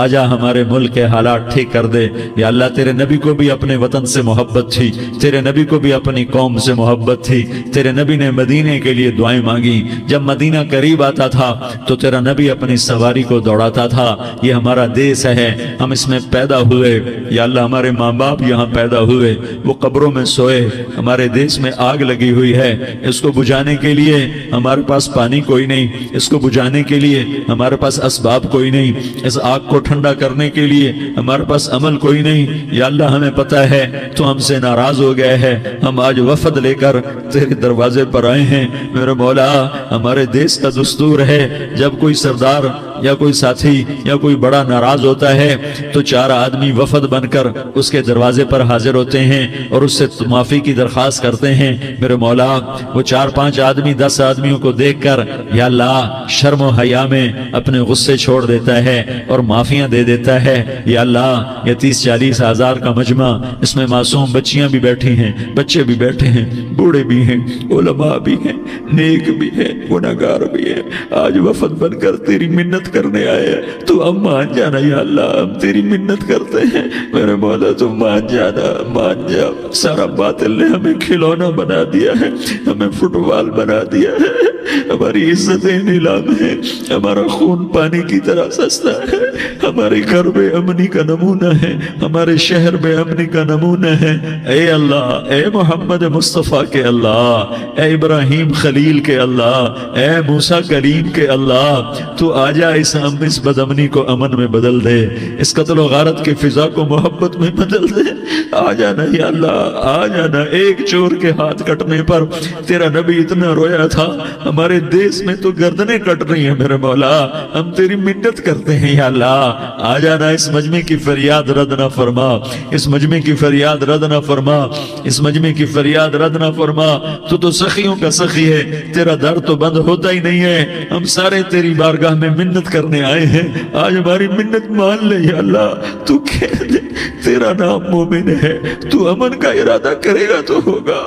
آجا ہمارے ملک کے حالات ٹھیک کر دے۔ یا اللہ تیرے نبی کو بھی اپنے وطن سے محبت تھی، تیرے نبی کو بھی اپنی قوم سے محبت تھی، تیرے نبی نے مدینے کے لیے دعائیں مانگی، جب مدینہ قریب آتا تھا تو تیرا نبی اپنی سواری کو دوڑاتا تھا۔ یہ ہمارا دیس ہے، ہم اس میں پیدا ہوئے، یا اللہ ہمارے ماں باپ یہاں پیدا ہوئے، وہ قبروں میں سوئے، ہمارے دیس میں آگ لگی ہوئی ہے، اس کو بجھانے کے لیے ہمارے پاس پانی کوئی نہیں، اس کو بجھانے کے لیے ہمارے پاس اسباب کوئی نہیں، اس آگ کو ٹھنڈا کرنے کے لیے ہمارے پاس عمل کوئی نہیں۔ یا اللہ ہمیں پتہ ہے تو ہم سے ناراض ہو گئے ہے، ہم آج وفد لے کر تیرے دروازے پر آئے ہیں۔ میرے مولا ہمارے دیس کا دستور ہے جب کوئی سردار یا کوئی ساتھی یا کوئی بڑا ناراض ہوتا ہے تو 4 آدمی وفد بن کر اس کے دروازے پر حاضر ہوتے ہیں اور اس سے معافی کی درخواست کرتے ہیں. میرے مولا وہ 4-5 آدمی 10 آدمیوں کو دیکھ کر یا اللہ شرم و حیا میں اپنے غصے چھوڑ دیتا ہے اور معافیاں دے دیتا ہے. یا اللہ یہ 30-40 ہزار کا مجمع، اس میں معصوم بچیاں بھی بیٹھی ہیں، بچے بھی بیٹھے ہیں، بوڑھے بھی ہیں، علماء بھی ہیں، نیک بھی ہیں، گناہگار بھی ہیں. آج وفد بن کر تیری منت کرنے آئے ہیں، تو ہم مان جانا یا اللہ، ہم تیری منت کرتے ہیں. میرے مولا تو مان جانا، مان جا. سارا باطل نے ہمیں کھلونا بنا دیا ہے، ہمیں فٹ بال بنا دیا ہے، ہماری عزتیں نیلام ہے، ہمارا خون پانی کی طرح سستا ہے، ہمارے گھر بے امنی کا نمونہ ہے، ہمارے شہر بے امنی کا نمونہ ہے. اے اللہ، اے محمد مصطفیٰ کے اللہ، اے ابراہیم خلیل کے اللہ، اے موسیٰ کلیم کے اللہ، تو آجا اس بد امنی کو امن میں بدل دے، اس قتل و غارت کی فضا کو محبت میں بدل دے. آ جانا یا اللہ، آ جانا. ایک چور کے ہاتھ کٹنے پر تیرا نبی اتنا رویا تھا، ہمارے دیس میں تو گردنیں کٹ رہی ہیں. میرے مولا ہم تیری منت کرتے ہیں یا اللہ، آ جانا. اس مجمع کی فریاد رد نہ فرما، اس مجمع کی فریاد رد نہ فرما، اس مجمع کی فریاد رد نہ فرما. تو سخیوں کا سخی ہے، تیرا در تو بند ہوتا ہی نہیں ہے. ہم سارے تیری بارگاہ میں منت کرنے آئے ہیں، آج ہماری منت مان لے یا اللہ. تو کہہ دے تیرا نام مومن ہے، تو امن کا ارادہ کرے گا تو ہوگا.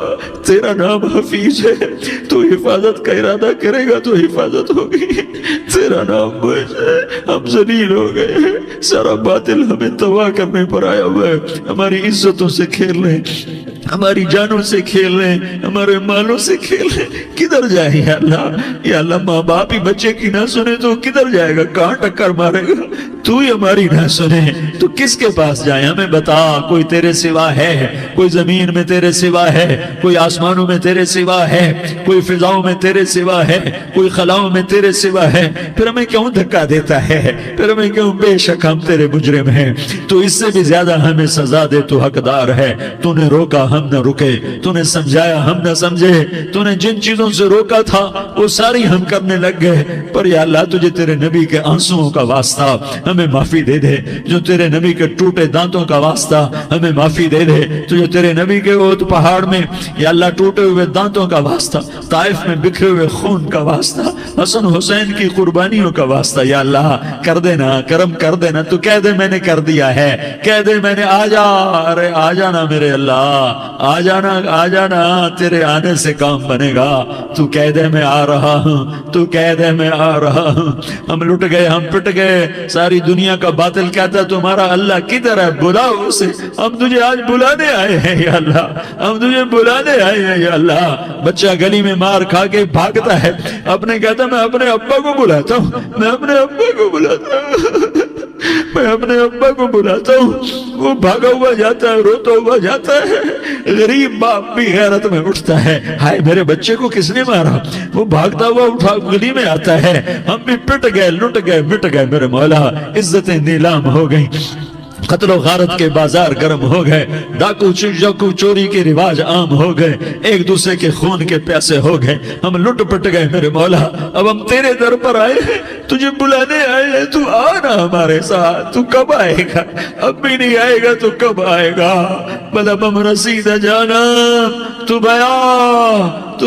تیرا نام حفیظ ہے، تو حفاظت کا ارادہ کرے گا تو حفاظت ہوگی. تیرا نام بوجھ ہے، ہم ذلیل ہو گئے ہیں، سارا باطل ہمیں تباہ کرنے پر آیا ہوا ہے. ہماری عزتوں سے کھیل رہے ہیں، ہماری جانوں سے کھیل رہے ہیں، ہمارے مالوں سے کھیل رہے ہیں. کدھر جائے یا اللہ؟ یا اللہ ماں باپ ہی بچے کی نہ سنے تو کدھر جائے گا؟ کہاں ٹکر مارے گا؟ تو ہی ہماری نہ سنے تو کس کے پاس جائیں؟ ہمیں بتا. کوئی تیرے سوا ہے؟ کوئی زمین میں تیرے سوا ہے؟ کوئی آسمانوں میں تیرے سوا ہے؟ کوئی فضاؤں میں تیرے سوا ہے؟ کوئی خلاؤں میں تیرے سوا ہے؟ پھر ہمیں کیوں دھکا دیتا ہے؟ پھر ہمیں کیوں؟ بے شک ہم تیرے مجرم ہیں، تو اس سے بھی زیادہ ہمیں سزا دے. تو حقدار ہے. تو نے روکا ہم نہ رکے، تو نے سمجھایا ہم نہ سمجھے، تو نے جن چیزوں سے روکا تھا وہ ساری ہم کرنے لگ گئے. پر یا اللہ تجھے تیرے نبی کے آنسوؤں کا واسطہ ہمیں معافی دے دے. جو تیرے نبی کے ٹوٹے دانتوں کا واسطہ ہمیں معافی دے دے. تجھے تیرے نبی کے اوت پہاڑ میں یا اللہ ٹوٹے ہوئے دانتوں کا واسطہ، طائف میں بکھرے ہوئے خون کا واسطہ، حسن حسین کی قربانیوں کا واسطہ یا اللہ کر دینا، کرم کر دینا. تو کہہ دے میں نے کر دیا ہے، کہہ دے میں نے. آ جا، ارے آ جانا میرے اللہ، آ جانا، آ جانا. تیرے آنے سے کام بنے گا. تو کہہ دے میں آ رہا ہوں، تو کہہ دے میں آ رہا ہوں. ہم لٹ گئے، ہم پٹ گئے. ساری دنیا کا باطل کہتا ہے تمہارا اللہ کدھر ہے؟ بلاؤ اسے. ہم تجھے آج بلانے آئے ہیں یا اللہ، ہم تجھے بلانے آئے ہیں یا اللہ. بچہ گلی میں مار کھا کے بھاگتا ہے، اپنے کہتا میں اپنے ابا کو بلاتا ہوں، میں اپنے ابا کو بلاتا ہوں، میں اپنے ابا کو بلاتا ہوں. وہ بھاگا ہوا جاتا ہے، روتا ہوا جاتا ہے. غریب باپ بھی غیرت میں اٹھتا ہے، ہائے میرے بچے کو کس نے مارا؟ وہ بھاگتا ہوا اٹھا گلی میں آتا ہے. ہم بھی پٹ گئے، لٹ گئے، مٹ گئے. میرے مولا عزتیں نیلام ہو گئی، قتل و غارت کے بازار گرم ہو گئے، ڈاکو چوری کے رواج عام ہو گئے، ایک دوسرے کے خون کے پیاسے ہو گئے. ہم لٹ پٹ گئے میرے مولا. اب ہم تیرے در پر آئے ہیں، تجھے بلانے آئے ہیں. تو آنا ہمارے ساتھ. تو کب آئے گا؟ اب بھی نہیں آئے گا تو کب آئے گا؟ بلب ہم رسید جانا تو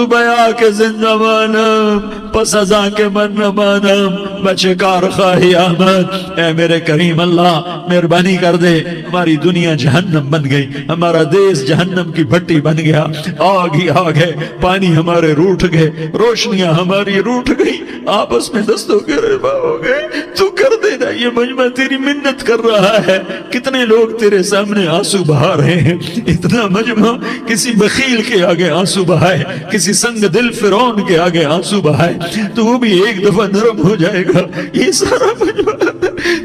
بیا کے زندہ مانم، پس ازاں کے من نہ مانم، بچے کار خواہی آمد. اے میرے کریم اللہ مہربانی کر دے. ہماری دنیا جہنم بن گئی، ہمارا دیس جہنم کی بھٹی بن گیا. آگ ہی آگ ہے، پانی ہمارے روٹھ گئے، روشنیاں ہماری روٹھ گئی، آپس میں دستوں کے ربا ہو گئے. تو کر دینا. یہ مجمع تیری منت کر رہا ہے. کتنے لوگ تیرے سامنے آنسو بہا رہے ہیں. اتنا مجمع کسی بخیل کے آگے آنسو بہائے، کسی سنگ دل فرعون کے آگے آنسو بہائے تو وہ بھی ایک دفعہ نرم ہو جائے گا. یہ سارا مجمع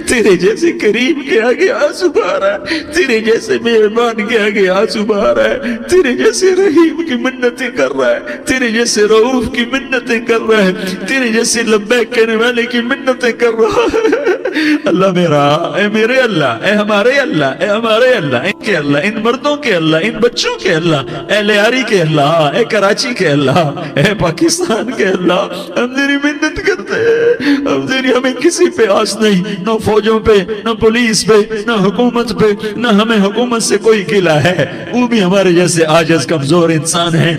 تیرے جیسے کریم کے آگے آنسو بہا رہا ہے، تیرے جیسے مہربان کے آگے آنسو بہا رہا ہے، تیرے جیسے رحیم کی منتیں کر رہا ہے، تیرے جیسے رؤوف کی منتیں کر رہا ہے، تیرے جیسے لبیک کہنے والے کی منتیں کر رہا ہے. اللہ میرا، اے میرے اللہ، اے ہمارے اللہ، اے ہمارے اللہ، ان کے اللہ، ان مردوں کے اللہ، ان بچوں کے اللہ، اے لیاری کے اللہ، اے کراچی کے اللہ، اے پاکستان کے اللہ. ہم تیری منت کرتے ہیں، اب تیری ہمیں کسی پہ آس نہیں، نہ فوجوں پہ، نہ پولیس پہ، نہ حکومت پہ، نہ ہمیں حکومت سے کوئی قلع ہے، وہ بھی ہمارے جیسے عاجز کمزور انسان ہیں،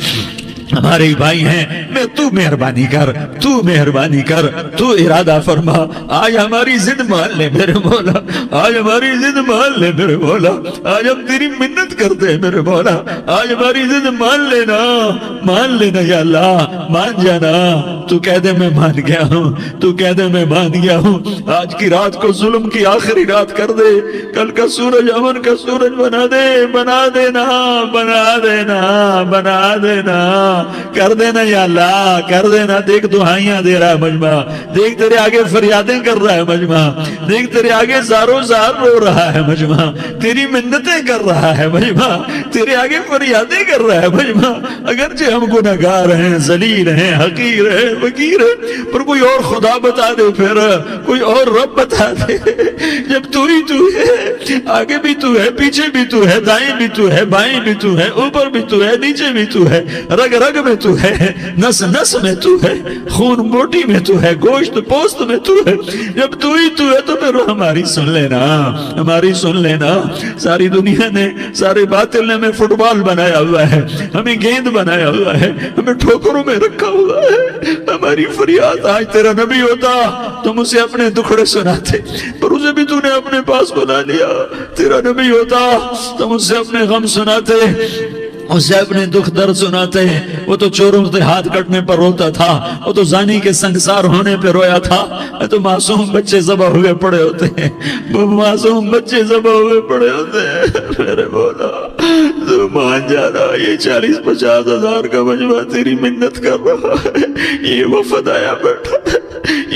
ہمارے بھائی ہیں۔ میں تو مہربانی کر، تو مہربانی کر، تو ارادہ فرما، آج ہماری ضد مان لے میرے مولا، آج ہماری ضد مان لے میرے مولا، آج ہم تیری منت کرتے ہیں میرے مولا، آج ہماری ضد مان لینا یا اللہ، مان جانا۔ تو کہہ دے میں مان گیا ہوں، تو کہہ دے میں مان گیا ہوں، آج کی رات کو ظلم کی آخری رات کر دے، کل کا سورج امن کا سورج بنا دے، بنا دینا، بنا دینا، بنا دینا، کر دینا یا اللہ، کر دینا۔ دیکھ دعائیاں دے رہا ہے مجمع، دیکھ تیرے آگے فریادیں کر رہا ہے مجمع، دیکھ تیرے آگے زارو زار رو رہا ہے مجمع، تیری منتیں کر رہا ہے مجمع، تیرے آگے فریادیں کر رہا ہے مجمع۔ اگرچہ ہم گناہگار ہیں، ذلیل ہیں، حقیر ہیں، فقیر ہیں، پر کوئی اور خدا بتا دے، پھر کوئی اور رب بتا دے۔ جب تو ہی تو ہے، آگے بھی تو ہے، پیچھے بھی تو ہے، دائیں بھی تو ہے، بائیں بھی تو ہے، اوپر بھی تو ہے، نیچے بھی تو ہے، رگ رگ میں تو ہے، نس نس میں تو ہے، خون موٹی میں تو ہے، گوشت پوست میں تو ہے۔ جب تو ہی تو ہے تو پھر ہماری سن لینا، ہماری سن لینا۔ ساری دنیا نے، سارے باطل نے ہمیں فٹ بال بنایا ہوا ہے، ہمیں گیند بنایا ہوا ہے، ہمیں ٹھوکروں میں رکھا ہوا ہے۔ ہماری فریاد، آج تیرا نبی ہوتا تم اسے اپنے دکھڑے سناتے، پر اسے بھی تو نے اپنے پاس بنا لیا۔ تیرا نبی ہوتا تم اسے اپنے غم سناتے، اسے اپنے دکھ درد سناتے۔ وہ تو چوروں سے ہاتھ کٹنے پر روتا تھا، وہ تو زانی کے سنگسار ہونے پہ رویا تھا، تو معصوم بچے ذبح ہوئے پڑے ہوتے ہیں، وہ معصوم بچے ذبح ہوئے پڑے ہوتے ہیں۔ میرے مولا تو مان جانا، یہ 40-50 ہزار کا مجمع تیری منت کر رہا ہے، یہ وفد آیا بیٹھا ہے،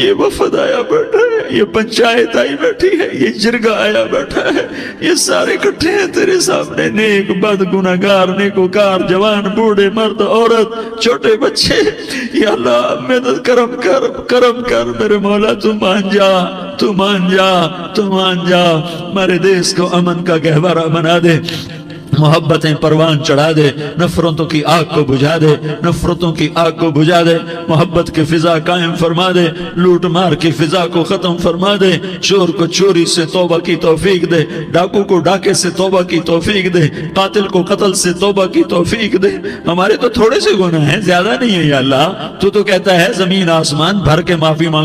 یہ وفد آیا بیٹھا ہے، یہ پنچایت آئی بیٹھی ہے، یہ جرگہ آیا بیٹھا ہے، یہ سارے اکٹھے ہیں تیرے سامنے، نیک بد گناہگار نیکوکار، جوان بوڑھے مرد عورت چھوٹے بچے۔ یا اللہ مدد کرم کر، کرم کر میرے مولا، تو مان جا، تو مان جا، تو مان جا۔ ہمارے دیس کو امن کا گہوارہ بنا دے، محبتیں پروان چڑھا دے، نفرتوں کی آگ کو بجھا دے، نفرتوں کی آگ کو بجھا دے، محبت کی فضا قائم فرما دے، لوٹ مار کی فضا کو ختم فرما دے، چور کو چوری سے توبہ کی توفیق دے، ڈاکو کو ڈاکے سے توبہ کی توفیق دے، قاتل کو قتل سے توبہ کی توفیق دے۔ ہمارے تو تھوڑے سے گناہ ہیں، زیادہ نہیں ہے یا اللہ، تو کہتا ہے زمین آسمان بھر کے معافی مانگ